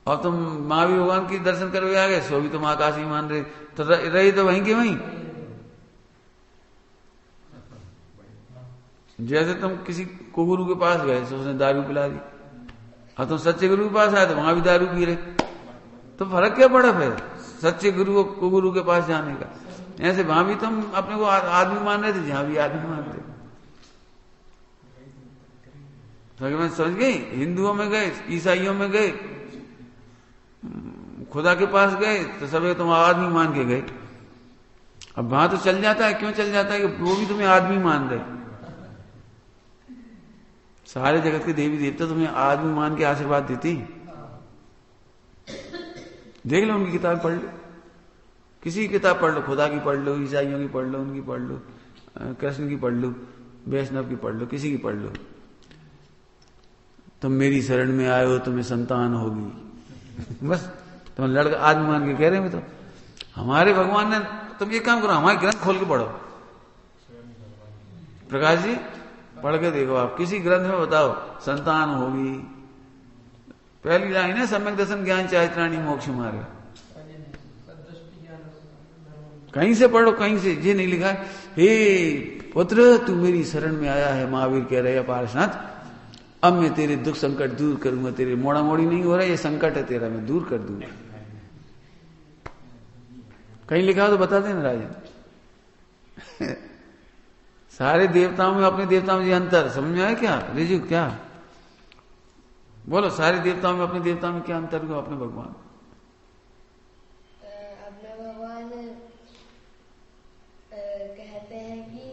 और तुम महावीर भगवान की दर्शन करके आ गए सो भी तुम आकाश ही मान रहे, तो रही तो वहीं के वहीं। जैसे तुम किसी को गुरु के पास गए तो उसने दारू पिला दी, और तुम सच्चे गुरु के पास आए तो वहां भी दारू पी रहे, तो फर्क क्या पड़ा फिर सच्चे गुरु को गुरु के पास जाने का? ऐसे वहां भी तुम अपने को आदमी मान रहे थे, जहां भी आदमी मान रहे थे। मैं समझ गई? हिंदुओं में गए, ईसाइयों में गए, खुदा के पास गए तो सब तुम आदमी मान के गए। अब वहां तो चल जाता है, क्यों चल जाता है? कि वो भी तुम्हें आदमी मान रहे। सारे जगत के देवी देवता तुम्हें आदमी मान के आशीर्वाद देती। देख लो, उनकी किताब पढ़ लो, किसी की किताब पढ़ लो, खुदा की पढ़ लो, ईसाइयों की पढ़ लो, उनकी पढ़ लो, कृष्ण की पढ़ लो, वैष्णव की पढ़ लो, किसी की पढ़ लो। तुम मेरी शरण में आए हो, तुम्हें संतान होगी, बस तुम लड़का आदमी मान के कह रहे हो। तो हमारे भगवान ने, तुम एक काम करो, हमारे ग्रंथ खोल के पढ़ो, प्रकाश जी पढ़ के देखो, आप किसी ग्रंथ में बताओ संतान होगी। पहली लाइन है, सम्यक दर्शन ज्ञान चारित्राणी मोक्ष मार्ग। कहीं से पढ़ो, कहीं से। ये नहीं लिखा हे पुत्र तू मेरी शरण में आया है, महावीर कह रहे पार्शनाथ, अब मैं तेरे दुख संकट दूर करूंगा। तेरे मोड़ा मोड़ी नहीं हो रहा, ये संकट है तेरा, मैं दूर कर दूंगा। कहीं लिखा हो तो बता देना राजन। सारे देवताओं में अपने देवताओं में ये अंतर समझ में आया क्या? रिजु क्या बोलो, सारे देवताओं में अपने देवताओं में क्या अंतर हुआ? अपने भगवान कहते हैं कि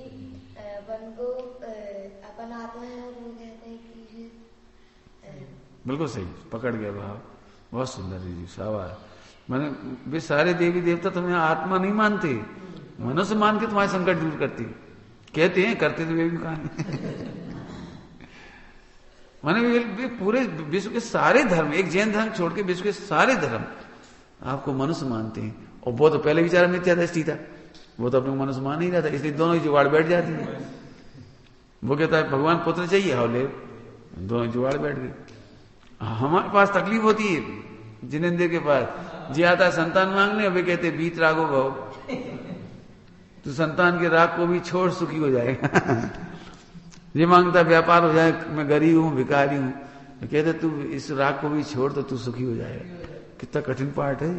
अपन को अपन आत्मा है, और वो कहते हैं कि बिल्कुल सही पकड़ गया भाव, बहुत सुंदर रिजु, शाबाश। मैंने वे सारे देवी देवता तुम्हें आत्मा नहीं मानते, मनुष्य मान के तुम्हारे संकट दूर करते, कहते हैं, करते तो वे भी कहा। माने वे पूरे विश्व के सारे धर्म, एक जैन धर्म छोड़ के विश्व के सारे धर्म आपको मनुष्य मानते हैं। और वो तो पहले बेचारा मिथ्या दृष्टि था, वो तो अपने को मनुष्य मान ही रहा था, इसलिए दोनों ही जुगाड़ बैठ जाती है। वो कहता है भगवान पुत्र चाहिए, हाँ ले, दोनों जुगाड़ बैठ गए। हमारे पास तकलीफ होती है जिनेंद्र के पास, जी आता है संतान मांगने, वे कहते बीत रागो भाव, तू संतान के राग को भी छोड़, सुखी हो जाएगा। ये मांगता व्यापार हो जाए, मैं गरीब हूं, भिखारी हूं, तो कहते तू इस राग को भी छोड़ तो तू सुखी हो जाएगा। कितना कठिन पाठ है।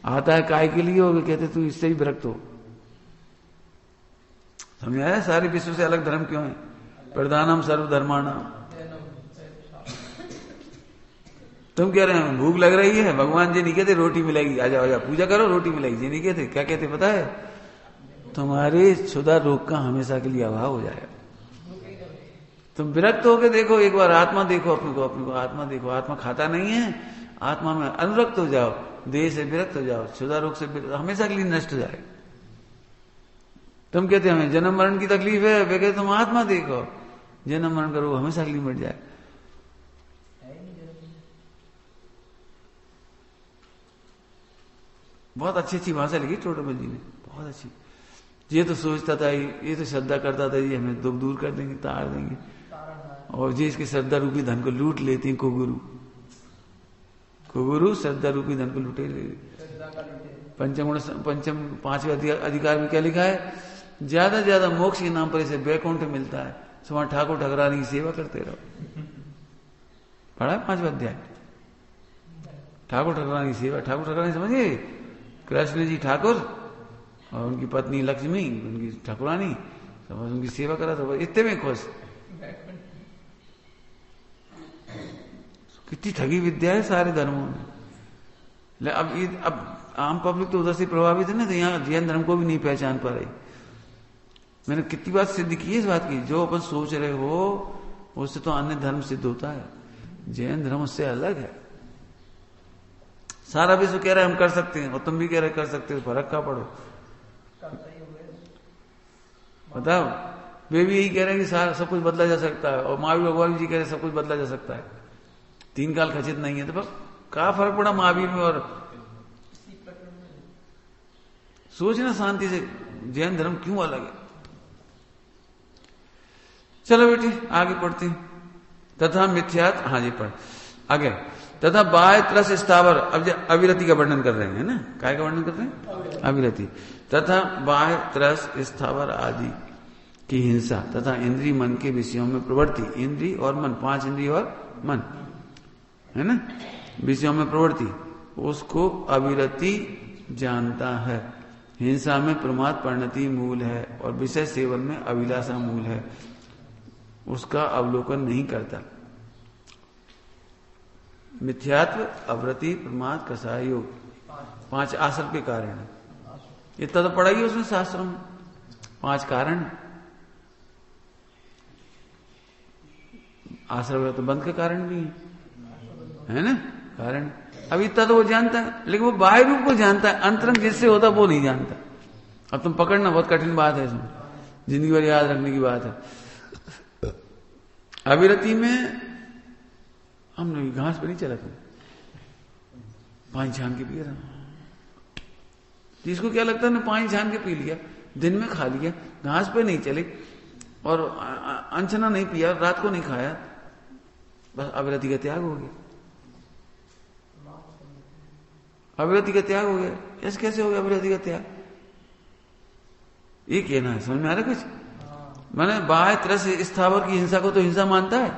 आता है काय के लिए, हो कहते तू इससे ही विरक्त हो। समझ आया? सारे विश्व से अलग धर्म क्यों है? प्रधानम सर्वधर्माणाम। तुम कह रहे हो भूख लग रही है, भगवान जी नहीं कहते रोटी मिलेगी, आ जाओ पूजा करो रोटी मिलेगी, जी नहीं कहते। क्या कहते पता है? तुम्हारे क्षुधा रोग का हमेशा के लिए अभाव हो जाएगा। तुम विरक्त होके देखो, एक बार आत्मा देखो, अपने को आत्मा देखो। आत्मा खाता नहीं है, आत्मा में अनुरक्त हो जाओ, देह से विरक्त हो जाओ, क्षुधा रोग से हमेशा के लिए नष्ट हो जाएगा। तुम कहते हमें जन्म मरण की तकलीफ है, वे कहते तुम आत्मा देखो, जन्म मरण करो हमेशा के लिए मिट जाए। बहुत अच्छी अच्छी भाषा लिखी टोटोमल जी ने, बहुत अच्छी। ये तो सोचता था, ये तो श्रद्धा करता था ये हमें दुख दूर कर देंगे, तार देंगे, और ये इसके श्रद्धा रूपी धन को लूट लेते हैं। कुगुरु श्रद्धा रूपी धन को लूटे ले। पंचम पांचवें अधिकार में क्या लिखा है? ज्यादा ज्यादा मोक्ष के नाम पर इसे वैकुंठ मिलता है, सुबह ठाकुर ठकरानी की सेवा करते रहो। पढ़ा है 5वां अध्याय, ठाकुर ठकरानी की सेवा। ठाकुर ठकरानी समझिए, कृष्ण जी ठाकुर और उनकी पत्नी लक्ष्मी, उनकी ठाकुरानी, समझ उनकी सेवा करा तो इतने में खुश। कितनी ठगी विद्या है सारे धर्मों में। अब आम पब्लिक तो उधर से प्रभावित है ना, तो यहाँ जैन धर्म को भी नहीं पहचान पा रही। मैंने कितनी बात सिद्ध की है इस बात की, जो अपन सोच रहे हो उससे तो अन्य धर्म सिद्ध होता है, जैन धर्म उससे अलग है। सारा विश्व कह रहा है हम कर सकते हैं, और तुम भी कह रहे कर सकते हो, फर्क का पड़ो। बताओ, वे भी यही कह रहे हैं कि सारा सब कुछ बदला जा सकता है, और महावीर भगवान जी कह रहे हैं सब कुछ बदला जा सकता है, 3 काल खचित नहीं है। तो क्या फर्क पड़ा महावीर में? और सोचना शांति से, जैन धर्म क्यों अलग है। चलो बेटे आगे पढ़ते हैं। तथा मिथ्यात, हाँ जी पढ़ आगे। तथा बाह्य त्रस स्थावर, अब अविरति का वर्णन कर रहे हैं ना, काय का वर्णन कर रहे हैं? अविरति। तथा बाह्य त्रस स्थावर आदि की हिंसा, तथा इंद्रिय मन के विषयों में प्रवृत्ति, इंद्रिय और मन, 5 इंद्रिय और मन है ना, विषयों में प्रवृत्ति, उसको अविरति जानता है। हिंसा में प्रमाद परिणति मूल है, और विषय सेवन में अभिलाषा मूल है, उसका अवलोकन नहीं करता। मिथ्यात्व, अवृत्ति, प्रमाद, कसाय योग, 5 आश्रम के कारण है। इतना तो पढ़ाई है उसमें शास्त्रों में, 5 कारण। आश्रम है तो बंध का कारण भी है ना, कारण। अब इतना तो वो जानता है, लेकिन वो बाह्य रूप को जानता है, अंतरंग जिससे होता वो नहीं जानता। अब तुम पकड़ना बहुत कठिन बात है, इसमें जिंदगी भर याद रखने की बात है। अविरति में हम घास पे नहीं चला, तुम पानी छान के पी रहा, जिसको क्या लगता है ना, पानी छान के पी लिया, दिन में खा लिया, घास पे नहीं चले और अनछना नहीं पिया, रात को नहीं खाया, बस अविरति का त्याग हो गया। अविरति का त्याग हो गया। ऐसे कैसे हो गया अविरति का त्याग? ये कहना है, समझ में आ रहा कुछ? मैंने बाह्य त्रस स्थावर की हिंसा को तो हिंसा मानता है,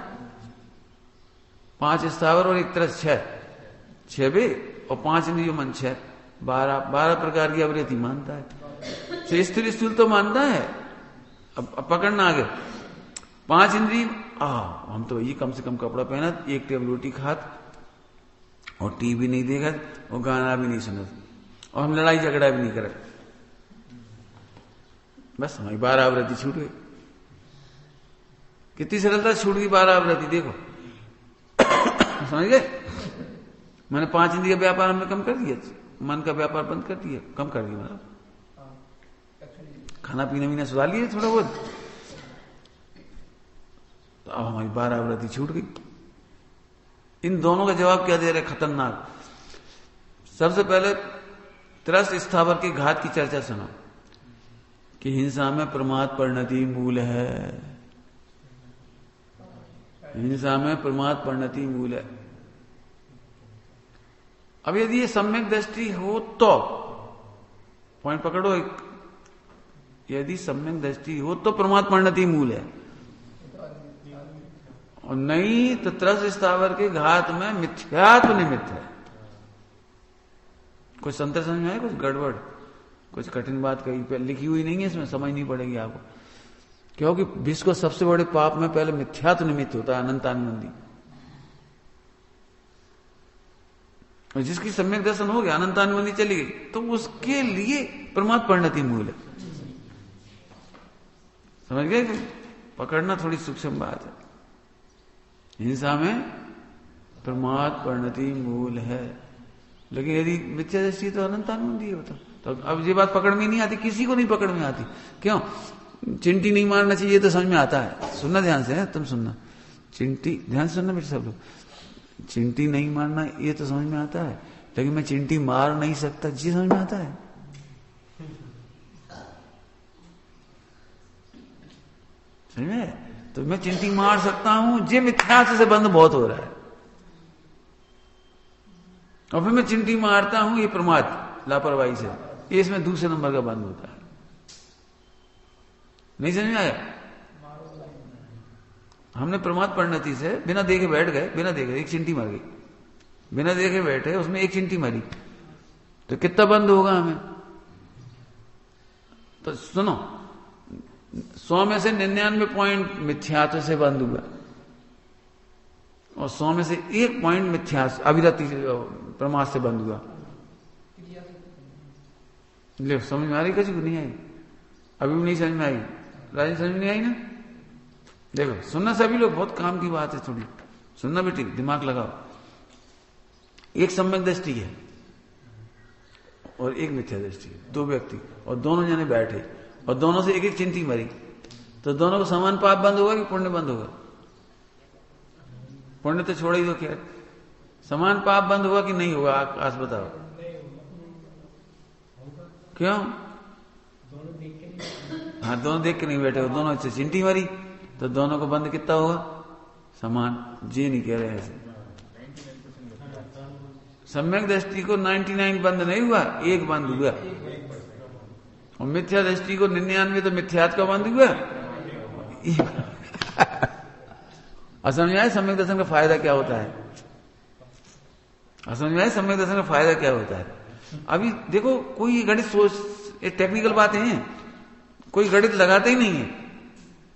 5 स्थावर और 1 त्रस 6 भी, और 5 इंद्रिय मन 6, 12 प्रकार की अविरति मानता है। तो स्त्री स्थूल तो मानता है। अब पकड़ना आगे, 5 इंद्रिय, हम तो ये कम से कम कपड़ा पहना, 1 टेबल रोटी खात, और टीवी नहीं देखा, और गाना भी नहीं सुना, और हम लड़ाई झगड़ा भी नहीं करे, बस हमारी 12 आवृत्ति छूट गई। कितनी सरलता छूट गई 12 आवृत्ति, देखो समझ गए? मैंने 5 इंद्रिय का व्यापार हमने कम कर दिया, मन का व्यापार बंद कर दिया, कम कर दिया, मतलब खाना पीना सुधार लिए थोड़ा बहुत, तो अब हमारी 12 आवृत्ति छूट गई। इन दोनों का जवाब क्या दे रहे? खतरनाक। सबसे पहले त्रस स्थावर के घात की चर्चा सुनो, कि हिंसा में प्रमाद परिणति मूल है, हिंसा में प्रमाद परिणति मूल है। अब यदि ये सम्यक दृष्टि हो तो पॉइंट पकड़ो, एक यदि सम्यक दृष्टि हो तो परमात्मा परिणति मूल है, और नहीं तो त्रस स्थावर के घात में मिथ्यात्व निमित्त है। कुछ संतर समझ में आए, कुछ गड़बड़, कुछ कठिन बात कहीं पे लिखी हुई नहीं है, इसमें समझनी पड़ेगी आपको, क्योंकि विश्व को सबसे बड़े पाप में पहले मिथ्यात्व निमित्त होता है, अनंतानुबंधी। और जिसकी सम्यक दर्शन हो गया, अनंतानुबंधी चली गई, तो उसके लिए परमात्मा परिणति मूल है। समझ गए? पकड़ना थोड़ी सूक्ष्म बात है। हिंसा में परमात्मा परिणति मूल है, लेकिन यदि मिथ्या दृष्टि तो अनंतानुबंधी होता। तो अब ये बात पकड़ में नहीं आती, किसी को नहीं पकड़ में आती। क्यों? चिंटी नहीं मारना चाहिए तो समझ में आता है। सुनना ध्यान से, तुम सुनना, चिंटी ध्यान से सुनना बेटे सब लोग। चिंटी नहीं मारना ये तो समझ में आता है, लेकिन मैं चिंटी मार नहीं सकता, जी समझ में आता है? समझ में? तो मैं चिंटी मार सकता हूं, जे मिथ्यात्व से बंध बहुत हो रहा है, और फिर मैं चिंटी मारता हूं, ये प्रमाद लापरवाही से, ये इसमें दूसरे नंबर का बंद होता है। नहीं समझ में आया? हमने प्रमाद परिणति से बिना देखे बैठ गए, बिना देखे एक चिंटी मर गई, बिना देखे बैठे, उसमें एक चिंटी मरी, तो कितना बंद होगा हमें? तो सुनो, 100 में से 99 पॉइंट मिथ्यात्व से बंद हुआ, और 100 में से 1 पॉइंट मिथ्यात्व अविरति प्रमाद से बंद हुआ। ले समझ में आ रही? किसी को नहीं आई? अभी भी नहीं समझ में आई? राजन समझ में नहीं आई ना? देखो सुनना सभी लोग, बहुत काम की बात है, थोड़ी सुनना बेटी, दिमाग लगाओ। एक सम्यक दृष्टि है और एक मिथ्या दृष्टि है, 2 व्यक्ति, और दोनों जने बैठे, और दोनों से एक एक चिंटी मरी, तो दोनों को समान पाप बंद होगा कि पुण्य बंद होगा? पुण्य तो छोड़ ही दो, क्या समान पाप बंद होगा कि नहीं होगा? आज बताओ क्यों? हाँ, दोनों देख के नहीं बैठे, दोनों से चिंटी मरी, तो दोनों को बंद कितना होगा? समान। जी नहीं कह रहे ऐसे। सम्यक दृष्टि को 99 बंद नहीं हुआ, 1 बंद हुआ, और मिथ्या दृष्टि को 99, तो मिथ्यात्व का बंद हुआ। असमझ में आए सम्यक दर्शन का फायदा क्या होता है? असमझ में आए सम्यक दर्शन का फायदा क्या होता है? अभी देखो, कोई गणित सोच, टेक्निकल बातें हैं, कोई गणित लगाते ही नहीं है।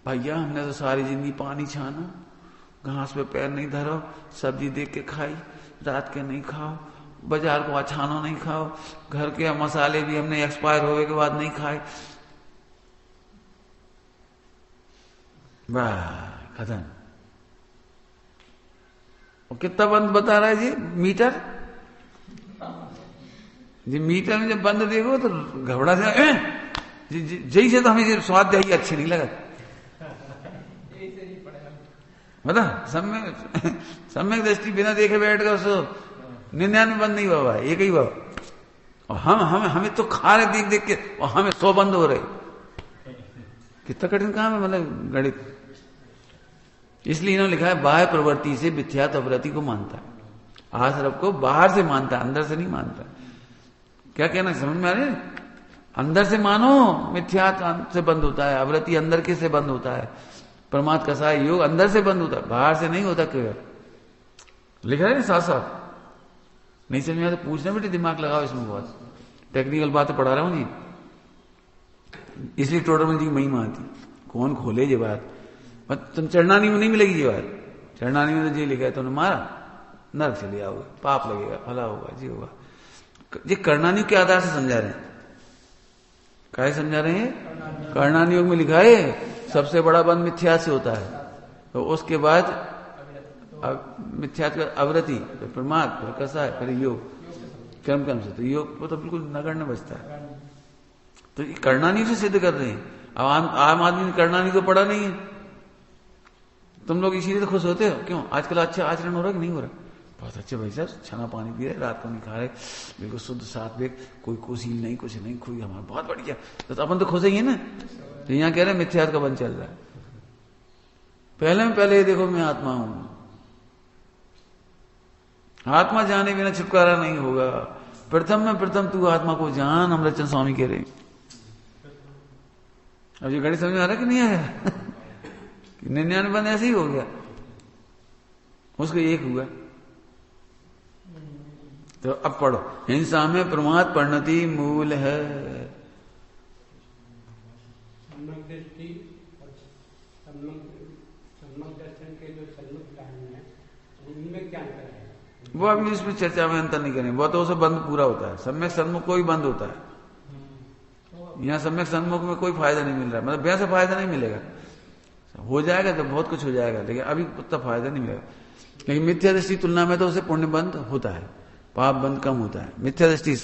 भैया हमने तो सारी जिंदगी पानी छानो, घास पे पैर नहीं धरो, सब्जी देख के खाई, रात के नहीं खाओ, बाजार को अछानो नहीं खाओ, घर के मसाले भी हमने एक्सपायर होने के बाद नहीं खाए, वाह खत्म। और कितना बंद बता रहा है जी? मीटर जी, मीटर में जब बंद देखो तो घबरा जाए, जैसे तो हमें स्वाद दही अच्छी नहीं लगा। बता सम्यक दृष्टि बिना देखे बैठ गए, उसको 99 बंद नहीं हुआ, एक ही हुआ, और हमें तो खा रहे देख देख के, और हमें 100 बंद हो रहे। कितना कठिन काम है, मतलब गणित। इसलिए इन्होंने लिखा है बाह्य प्रवृत्ति से मिथ्यात्व अवृत्ति को मानता है, आश्रव को बाहर से मानता है, अंदर से नहीं मानता। क्या कहना समझ में आ रहा है? अंदर से मानो मिथ्यात्व से बंद होता है, अवृत्ति अंदर के से बंद होता है, परमात्मा कसाय योग अंदर से बंद होता है, बाहर से नहीं होता। क्लियर लिखा है साथ साथ? नहीं समझ में आता तो पूछना बेटे, दिमाग लगाओ, इसमें बहुत टेक्निकल बातें पढ़ा रहा हूं जी, इसलिए टोडरमल जी महिमा आती। कौन खोले ये बात? तुम चरणानी में नहीं मिलेगी ये बात। चरणानी में तो जी लिखा है, तुमने मारा नरक चले आओगे, पाप लगेगा, फला होगा, जी होगा। ये कर्णानी के आधार से समझा रहे हैं। क्या समझा रहे हैं? कर्णानी योग में लिखा है सबसे बड़ा बंध मिथ्या से होता है, तो उसके बाद मिथ्या अवृत्ति, फिर प्रमाद, फिर कसाय, फिर योग, कर्म से। तो योग को तो बिल्कुल नगण्य बचता है। तो ये कर्णानी से सिद्ध कर रहे हैं। अब आम आदमी ने कर्णानी को पढ़ा नहीं है। तुम लोग इसीलिए तो खुश होते हो, क्यों? आजकल अच्छा आचरण हो रहा है कि नहीं हो रहा? बहुत अच्छे भाई साहब, छना पानी पी रहे, रात को नहीं खा रहे, बिल्कुल शुद्ध सात्विक, कोई कुशील नहीं, कुछ नहीं, कोई हमारा बहुत बढ़िया। तो अपन तो खुश ही है ना। तो यहाँ कह रहे हैं मिथ्यात्व का बंद चल रहा है। पहले में पहले देखो मैं आत्मा हूं, आत्मा जाने बिना छुटकारा नहीं होगा। प्रथम में प्रथम तू आत्मा को जान, अमृतचंद स्वामी कह रहे। अब ये घड़ी समझ में आ रहा कि नहीं आया? 99 बंद ऐसे ही हो गया, उसको एक हुआ। तो अब पढ़ो, हिंसा में प्रमाद परिणति मूल है। सम्यक दृष्टि और सम्यक दर्शन के जो सन्मुख कारण है उनमें क्या अंतर है? वो अभी इसमें चर्चा में अंतर नहीं करेंगे, वो तो उसे बंद पूरा होता है। सम्यक सन्मुख को ही बंद होता है, यहाँ सम्यक सन्मुख में कोई फायदा नहीं मिल रहा है, मतलब वैसे फायदा नहीं मिलेगा। हो जाएगा तो बहुत कुछ हो जाएगा, लेकिन अभी उतना फायदा नहीं मिलेगा। लेकिन मिथ्या दृष्टि तुलना में तो उसे पुण्य बंद होता है, पाप बंद कम होता है। मिथ्या दृष्टि,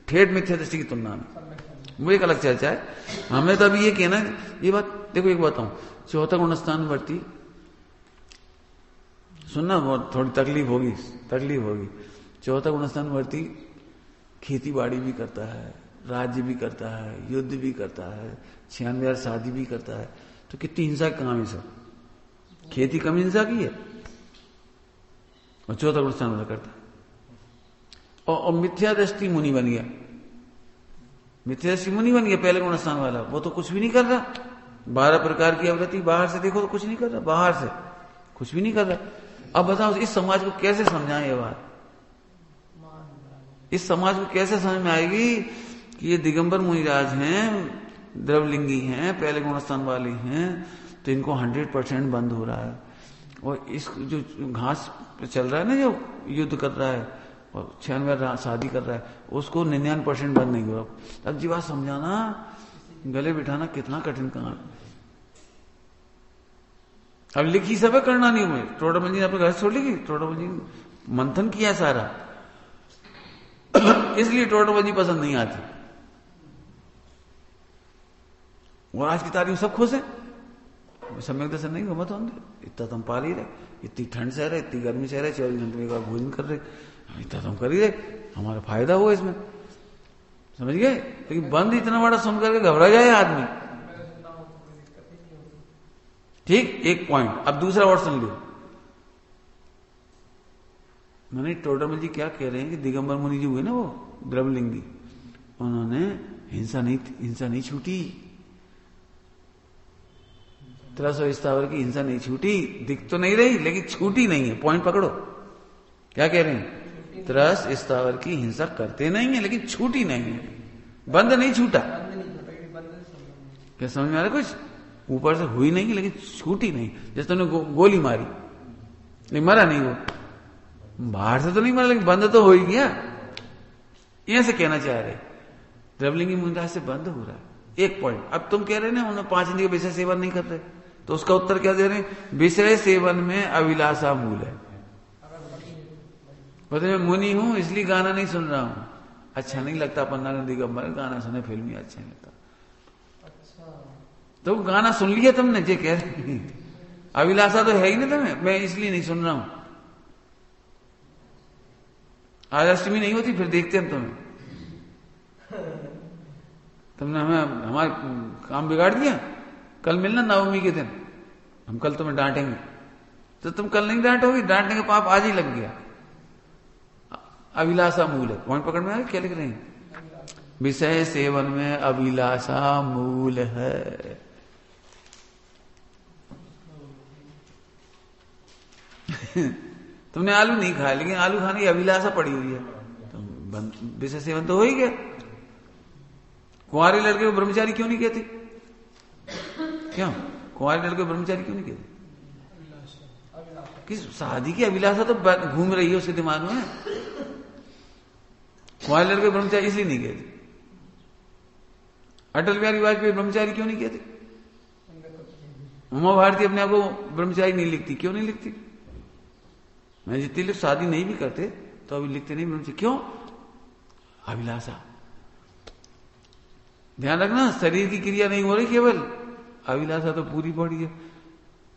ठेठ मिथ्या दृष्टि की तुलना में वो एक अलग चर्चा है। हमें तो अभी ये कहना, ये बात देखो, एक बताऊं, चौथा गुणस्थान वर्ती सुनना, बहुत थोड़ी तकलीफ होगी। चौथा गुणस्थान वर्ती खेती बाड़ी भी करता है, राज्य भी करता है, युद्ध भी करता है, 96 शादी भी करता है, तो कितनी हिंसा का काम है सब। खेती कम हिंसा की है और चौथा गुणस्थान वाला करता है। और मिथ्या दृष्टि मुनि बन गया, मिथ्या दृष्टि मुनि बन गया पहले गुणस्थान वाला, वो तो कुछ भी नहीं कर रहा। 12 प्रकार की अवृत्ति बाहर से देखो तो कुछ नहीं कर रहा, बाहर से कुछ भी नहीं कर रहा। अब बताओ इस समाज को कैसे समझाएं ये बात? इस समाज को कैसे समझ में आएगी कि ये दिगंबर मुनिराज हैं, द्रवलिंगी हैं, पहले गुणस्थान वाले हैं, तो इनको 100% बंद हो रहा है। और इस जो घास पे चल रहा है ना, जो युद्ध कर रहा है और 96 शादी कर रहा है, उसको 99% बंद नहीं हो रहा। अब जी बात समझाना, गले बिठाना कितना कठिन काम है। अब लिखी सब है, करना नहीं हुए। टोडामल जी ने अपने घर छोड़ ली, टोडामल जी मंथन किया सारा इसलिए टोडामल जी पसंद नहीं आती। और आज की तारीख सब खुश है, सम्यक दर्शन नहीं हुआ तो इतना तुम पा ही रहे, इतनी ठंड सह रहे, इतनी गर्मी सह रहे, 24 घंटे में एक बार भोजन कर रहे, इतना तुम कर ही रहे, हमारा फायदा हुआ इसमें, समझ गए? लेकिन बंद इतना बड़ा सुन करके घबरा जाए आदमी। ठीक, एक पॉइंट। अब दूसरा और सुन लो, मैंने टोडामल जी क्या कह रहे हैं कि दिगंबर मुनि जी हुए ना, वो द्रवलिंगी, उन्होंने हिंसा नहीं छूटी, 1300 स्थावर की हिंसा नहीं छूटी। दिख तो नहीं रही लेकिन छूटी नहीं है। पॉइंट पकड़ो, क्या कह रहे हैं? 1300 स्थावर की हिंसा करते नहीं है लेकिन छूटी नहीं है, बंद नहीं छूटा। क्या समझ में आ रहा? कुछ ऊपर से हुई नहीं लेकिन छूटी नहीं। जैसे तुमने गोली मारी, नहीं मरा नहीं, वो बाहर से तो नहीं मरा लेकिन बंद तो हो ही गया। यहां से कहना चाह रहे द्रवलिंगी मुनिराज से बंद हो रहा है। एक पॉइंट। अब तुम कह रहे ना उन्होंने 5 इंद्रिय विषय सेवन नहीं कर रहे, तो उसका उत्तर क्या दे रहे हैं? विषय सेवन में अभिलाषा मूल है। बोलते मैं मुनि हूं इसलिए गाना नहीं सुन रहा हूं, अच्छा नहीं लगता पन्ना दिगंबर गाना सुने, फिल्मी अच्छा नहीं लगता। तो गाना सुन लिया तुमने, जे कह रहे अभिलाषा तो है ही ना तुम्हें, मैं इसलिए नहीं सुन रहा हूं। आज अष्टमी नहीं होती फिर देखते हम तुम्हें, तुमने हमें हमारा काम बिगाड़ दिया। कल मिलना नवमी के दिन, हम कल तुम्हें डांटेंगे, तो तुम कल नहीं डांटोगे, डांटने का पाप आज ही लग गया। अभिलाषा मूल है। पॉइंट पकड़ में आया? क्या लिख रहे हैं? विषय सेवन में अभिलाषा मूल है। तुमने आलू नहीं खाया लेकिन आलू खाने की अभिलाषा पड़ी हुई है, तो विषय सेवन तो हो ही गया। कुंवारे लड़के को ब्रह्मचारी क्यों नहीं कहते? क्यों कुंवारे लड़के को ब्रह्मचारी क्यों नहीं कहते? किस शादी की अभिलाषा तो घूम रही है उसके दिमाग में। कुंवारे लड़के ब्रह्मचारी इसलिए नहीं कहते। अटल बिहारी वाजपेयी ब्रह्मचारी क्यों नहीं कहते? उमा भारती अपने आप को ब्रह्मचारी नहीं लिखती, क्यों नहीं लिखती? मैं जितने लोग शादी नहीं भी करते तो अभी लिखते नहीं ब्रह्मचारी, क्यों? अभिलाषा। ध्यान रखना, शरीर की क्रिया नहीं हो रही, केवल अभिलाषा तो पूरी बॉडी है,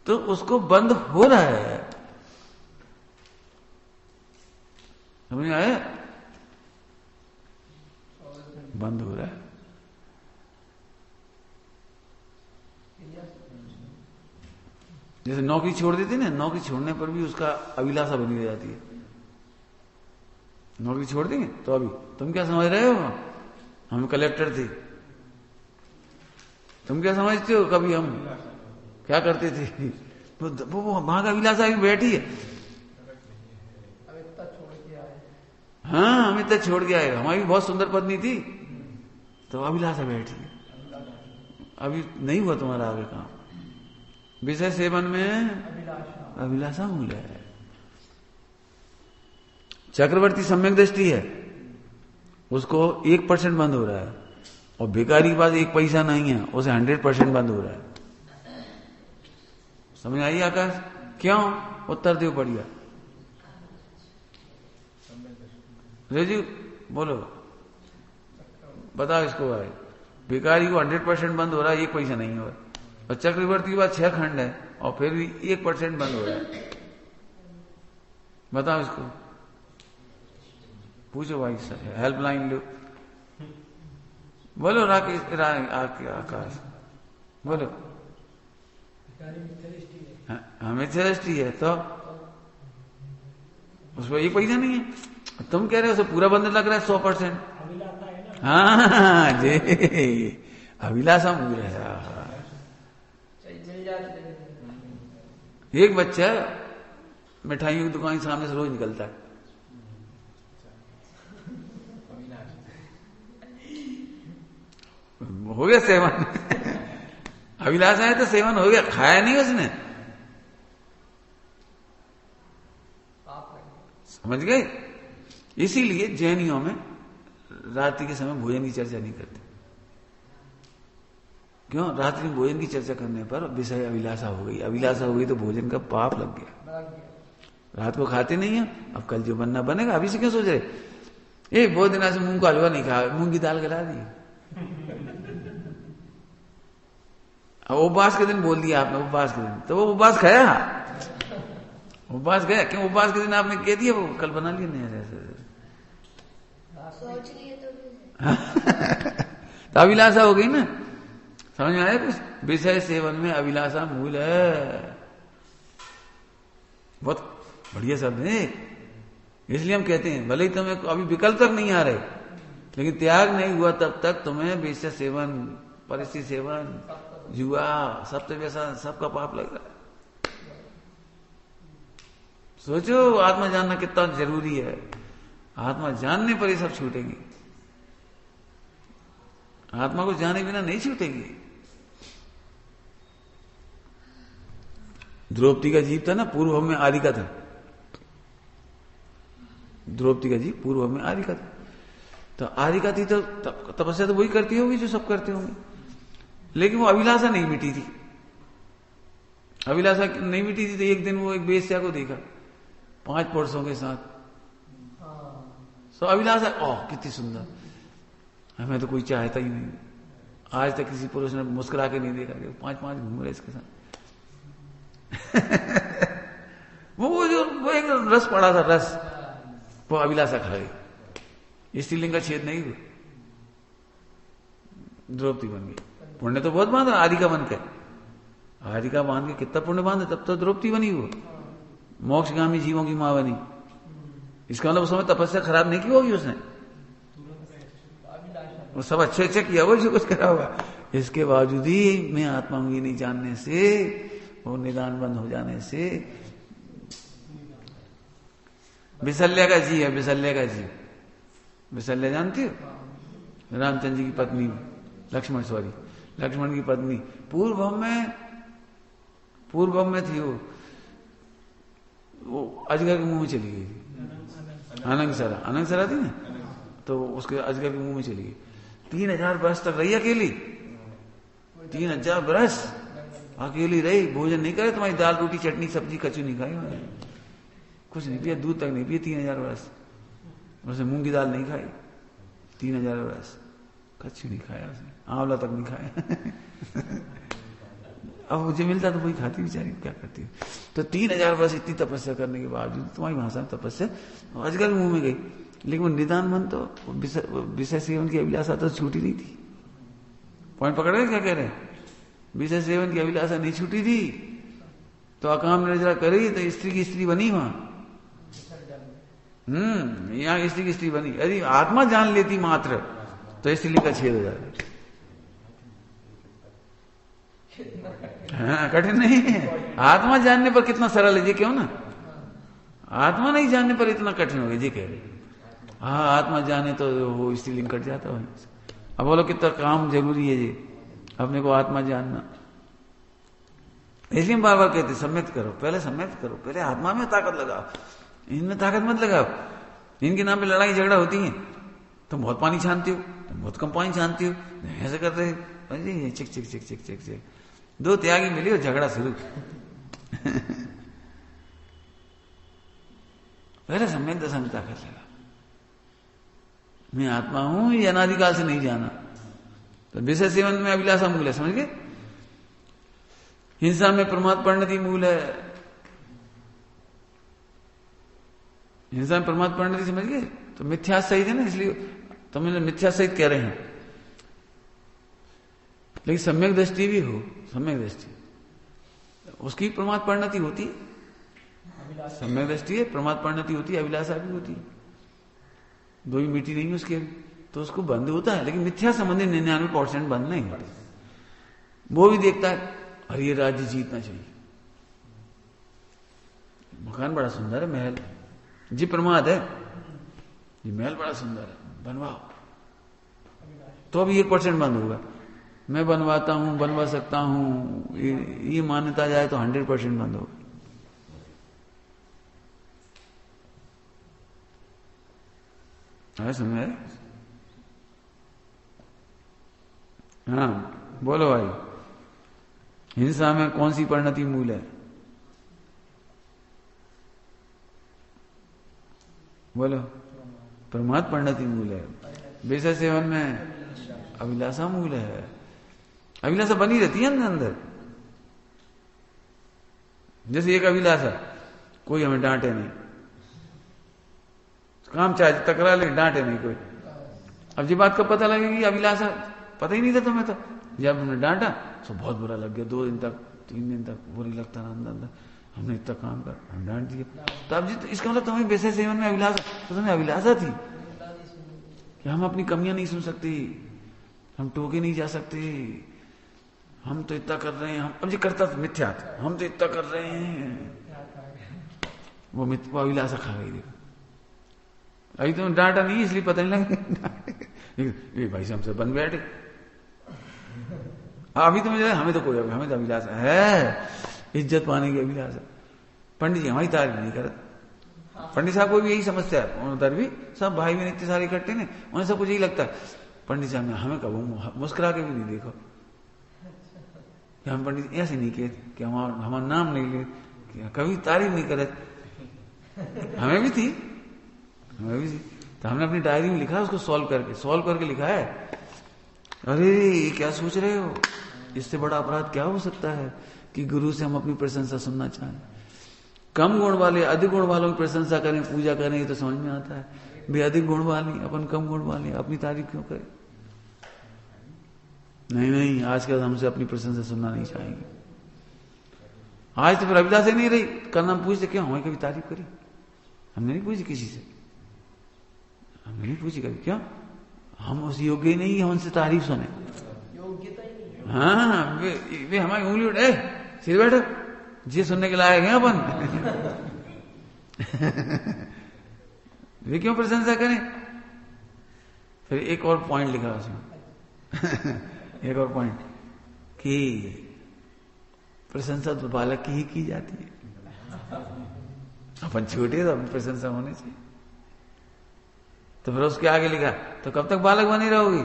तो उसको बंद हो रहा है। समझ में आया? बंद हो रहा है। जैसे नौकरी छोड़ देते ना, नौकरी छोड़ने पर भी उसका अभिलाषा बनी रह जाती है। नौकरी छोड़ देंगे तो अभी तुम क्या समझ रहे हो, हम कलेक्टर थे तुम क्या समझते हो? कभी हम क्या करते थे? वो वहां का अभिलाषा भी बैठी है। हाँ, हम इतना छोड़ के आए। हमारी बहुत सुंदर पत्नी थी, तो अभिलाषा बैठी है। अभी नहीं हुआ तुम्हारा आगे काम। विषय सेवन में अभिलाषा मूल है। चक्रवर्ती सम्यक दृष्टि है, उसको 1% बंद हो रहा है, और भिखारी के पास 1 पैसा नहीं है, उसे 100% बंद हो रहा है। समझ आई आकाश? क्यों? उत्तर दो बढ़िया। रेजू बोलो, बताओ इसको भाई। भिखारी को 100% बंद हो रहा है, 1 पैसा नहीं हो रहा, और चक्रवर्ती के पास 6 खंड है और फिर भी 1% बंद हो रहा है। बताओ इसको, पूछो भाई सर, हेल्पलाइन लो। बोलो राकेश, आकाश बोलो। मिथ्या दृष्टि है तो उसको 1 पैसा नहीं है। तुम कह रहे हो उसे पूरा बंद लग रहा है 100%। हाँ जी, अभिलाषा मूल है। एक बच्चा मिठाइयों की दुकान के सामने से रोज निकलता है, हो गया सेवन। अभिलाषा है तो सेवन हो गया, खाया नहीं उसने। समझ गए? इसीलिए जैनियों में रात्रि के समय भोजन की चर्चा नहीं करते। क्यों? रात्रि में भोजन की चर्चा करने पर विषय अभिलाषा हो गई। अभिलाषा हो गई तो भोजन का पाप लग गया। रात को खाते नहीं है, अब कल जो बनना बनेगा। अभी से क्यों सोच रहे? बहुत दिन से मूंग का हलवा नहीं खाया, मूंग की दाल खिला दी। अब उपवास के दिन बोल दिया आपने, उपवास के दिन तो वो उपवास खाया, उपवास गया। क्यों? उपवास के दिन आपने कह दिया, वो कल बना लिया नहीं सोच लिए तो अभिलाषा हो गई ना। समझ में आया कुछ? विषय सेवन में अभिलाषा मूल है। बहुत बढ़िया शब्द है, इसलिए हम कहते हैं भले ही तुम्हें अभी विकल्प तक नहीं आ रहे, लेकिन त्याग नहीं हुआ तब तक तुम्हें विषय सेवन, परिस्थिति सेवन, जुआ, सबसे वैसा सबका पाप लग रहा है। सोचो आत्मा जानना कितना जरूरी है। आत्मा जानने पर ये सब छूटेंगे। आत्मा को जाने बिना नहीं छूटेंगे। द्रौपदी का जीव था ना, पूर्व में आदि का था। द्रौपदी का जीव पूर्व में आदि का था, तो आदि का थी तो तपस्या तो वही करती होगी जो सब करते होंगे, लेकिन वो अभिलाषा नहीं मिटी थी। अभिलाषा नहीं मिटी थी तो एक दिन वो एक वेश्या को देखा 5 पुरुषों के साथ। तो अभिलाषा, ओह कितनी सुंदर, हमें तो कोई चाहता ही नहीं। आज तक किसी पुरुष ने मुस्कुरा के नहीं देखा कि 5 घूम रहे इसके साथ। वो एक रस पड़ा था, रस, वो अभिलाषा खा गई। स्त्रीलिंग का छेद नहीं हुआ, द्रौपदी बन गई। पुण्य तो बहुत बांधा आदि का बन के, आदि का बांध के कितना पुण्य बांधा, तब तो द्रौपदी बनी। वो मोक्षगामी जीवों की मां बनी। इसका मतलब उस समय तपस्या खराब नहीं की होगी उसने, वो सब अच्छे अच्छे किया होगा जो कुछ करा होगा। इसके बावजूद ही मैं आत्मा हूं ये नहीं जानने से, वो निदान बंद हो जाने से। विशल्या का जी है, विशल्या का जी, विशल्या जानती हो? रामचंद्र जी की पत्नी, लक्ष्मण की पत्नी। पूर्व में थी वो अजगर के मुंह में चली गई थी। अनंगसरा थी ना, तो उसके अजगर के मुंह में चली गई। 3000 वर्ष तक रही अकेली, 3000 वर्ष अकेली रही, भोजन नहीं करे। तुम्हारी दाल रोटी चटनी सब्जी कचू नहीं खाई, कुछ नहीं पिया, दूध तक नहीं पिया 3000 वर्ष। उसने मूंग की दाल नहीं खाई 3000 वर्ष, कचू नहीं खाया उसने, आंवला तक नहीं खाया। अब मुझे मिलता तो वही खाती, बेचारी क्या करती। तो 3000 वर्ष इतनी तपस्या करने के बावजूद तुम्हारी भाषा में तपस्या अजगर मुंह में गई, लेकिन वो निदान मन तो विषय सेवन की अभिलाषा तो छूटी नहीं थी। पॉइंट पकड़ रहे क्या कह रहे हैं? विषय सेवन की अभिलाषा नहीं छूटी थी, तो अकाम निर्जरा करी तो स्त्री की स्त्री बनी वहां। यहाँ स्त्री की स्त्री बनी। यदि आत्मा जान लेती मात्र तो स्त्रीलिंग का छेद हो जाता। हाँ, कठिन नहीं है। आत्मा जानने पर कितना सरल है जी, क्यों ना? आत्मा नहीं जानने पर इतना कठिन हो गया जी, कह रहे। हाँ, आत्मा जाने तो वो स्त्रीलिंग कट जाता है। अब बोलो कितना काम जरूरी है जी अपने को आत्मा जानना। इसलिए बार बार कहते सम्यक करो, पहले सम्यक करो, पहले आत्मा में ताकत लगाओ, इनमें ताकत मत लगाओ। इनके नाम पे लड़ाई झगड़ा होती है। तुम बहुत पानी छानती हो, तुम बहुत कम पानी छानती हो, ऐसे कर रहे हो, चिक चिक चिक चिक चिक चिक। दो त्यागी मिली और झगड़ा शुरू। पहले सम्यक दशा में ताकत लगा। मैं आत्मा हूं, ये अनादिकाल से नहीं जाना। तो विषय सेवन में अभिलाषा मूल है, समझ गए? हिंसा में प्रमाद परिणति मूल है। हिंसा में प्रमाद परिणति, समझ गए? तो मिथ्या सहित है ना, इसलिए तो मैंने मिथ्या सहित कह रहे हैं। लेकिन सम्यक दृष्टि भी हो, सम्यक दृष्टि उसकी प्रमाद परिणति होती है। सम्यक दृष्टि है, प्रमाद परिणति होती है, अभिलाषा भी होती है। दो ही मिट्टी नहीं उसके, तो उसको बंद होता है। लेकिन मिथ्या संबंधी 99% बंद नहीं होते। वो भी देखता है अरे ये राज्य जीतना चाहिए, मकान बड़ा सुंदर है, महल जी प्रमाद है, ये महल बड़ा सुंदर है, बनवाओ। तो अभी 1% बंद होगा। मैं बनवाता हूं, बनवा सकता हूं, ये मान्यता जाए तो 100% बंद होगा। समझे? हाँ बोलो भाई, हिंसा में कौन सी परिणति मूल है? बोलो। प्रमाद परिणति मूल है। विषय सेवन में अभिलाषा मूल है। अभिलाषा बनी रहती है अंदर। जैसे एक अभिलाषा, कोई हमें डांटे नहीं, काम चाहे टकरा ले, डांटे नहीं कोई। अब जी बात का पता लगेगी, अभिलाषा पता ही नहीं था तुम्हें, तो जब हमने डांटा तो बहुत बुरा लग गया। 2 दिन तक, 3 दिन तक बुरी लगता रहा अंदर। हमने इतना काम कर, हम डांट दिए। तो अब जी तो इसका मतलब तुम्हें विषय सेवन में अभिलाषा, तो तुम्हें अभिलाषा थी कि हम अपनी कमियां नहीं सुन सकते, हम टोके नहीं जा सकते, हम तो इतना कर रहे हैं। हम अब जी करता तो मिथ्या था, हम तो इतना कर रहे हैं, वो अभिलाषा खा गई। देखो अभी तो डांटा नहीं, इसलिए पता नहीं लगा। भाई से हमसे बन बैठे। अभी तो मुझे हमें तो कोई, हमें तो अभिलाषा है, इज्जत पाने की अभिलाषा। पंडित जी हमारी तारीफ नहीं करते। पंडित साहब को भी यही समस्या है, उधर भी सब भाई बहन इतने सारे इकट्ठे ने, उन्हें सब कुछ यही लगता है। पंडित साहब ने हमें कब मुस्कुरा के भी नहीं देखो कि हम पंडित ऐसे नहीं किए कि हमारा नाम नहीं ले, कभी तारीफ नहीं करे। हमें भी थी। तो हमने अपनी डायरी में लिखा है, उसको सॉल्व करके लिखा है। अरे ये क्या सोच रहे हो, इससे बड़ा अपराध क्या हो सकता है कि गुरु से हम अपनी प्रशंसा सुनना चाहें। कम गुण वाले अधिक गुण वालों की प्रशंसा करें, पूजा करें, ये तो समझ में आता है। वे अधिक गुण वाले, अपन कम गुण वाले, अपनी तारीफ क्यों करें? नहीं, आज के बाद हमसे अपनी प्रशंसा सुनना नहीं चाहेंगे। आज तो फिर अभिलाषा से नहीं रही, कल हम पूछते क्यों हमें कभी तारीफ करी? हमने नहीं पूछी किसी से, हमने नहीं पूछी कभी, क्यों? हम उस योग्य नहीं है उनसे तारीफ सुने। हाँ, वे हमारी उंगली उठे, सिर बैठो, जी सुनने के लायक हैं अपन। वे क्यों प्रशंसा करें? फिर एक और पॉइंट लिखा उसमें। एक और पॉइंट कि प्रशंसा तो बालक की ही की जाती है। अपन छोटे तो अपनी प्रशंसा होनी चाहिए। तो फिर उसके आगे लिखा, तो कब तक बालक बनी रहोगी?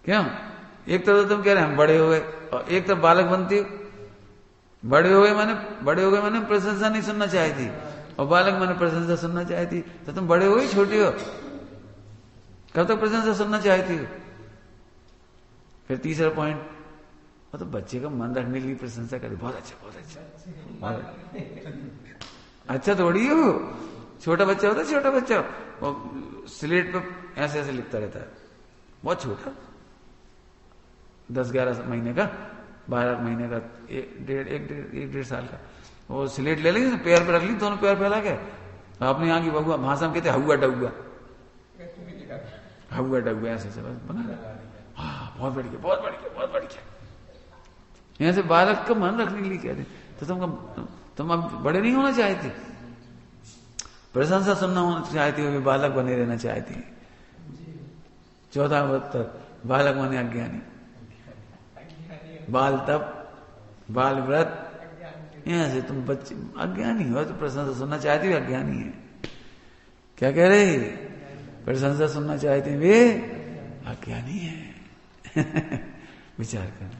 क्यों? एक तरफ तो तुम कह रहे हम बड़े हो गए, और एक तरफ बालक बनती हो। बड़े हो गए माने प्रशंसा नहीं सुनना चाहती, और बालक माने प्रशंसा सुनना चाहती। तो तुम बड़े हो गए छोटे हो? कब तक प्रशंसा सुनना चाहती हो? फिर तीसरा पॉइंट, तो बच्चे का मन रखने के लिए प्रशंसा करे, बहुत अच्छा। अच्छा थोड़ी हो, छोटा बच्चा होता है, छोटा बच्चा वो स्लेट पे ऐसे ऐसे लिखता रहता है, बहुत छोटा, 10-11 महीने का, 12 महीने का, एक डेढ़ साल का। वो स्लेट ले लेंगे, पैर पे रख ली, दोनों पैर फैला के, अपने यहाँ की भाषा में कहते हउआ डउआ, हउआ डउआ, ऐसे बस बना। बहुत बढ़ गया, बहुत बढ़ गया, बहुत बढ़ गया। यहां से बालक का मन रखने के लिए कह रहे, तो तुम अब बड़े नहीं होना चाहते, प्रशंसा सुनना होना चाहती हो, बालक बने रहना चाहती है। 14 वर्ष तक बालक बने अज्ञानी, बाल तप, बाल व्रत, यहां से तुम बच्चे अज्ञानी हो तो प्रशंसा सुनना चाहती हो, अज्ञानी है। क्या कह रहे, प्रशंसा सुनना चाहते वे अज्ञानी है। विचार करना।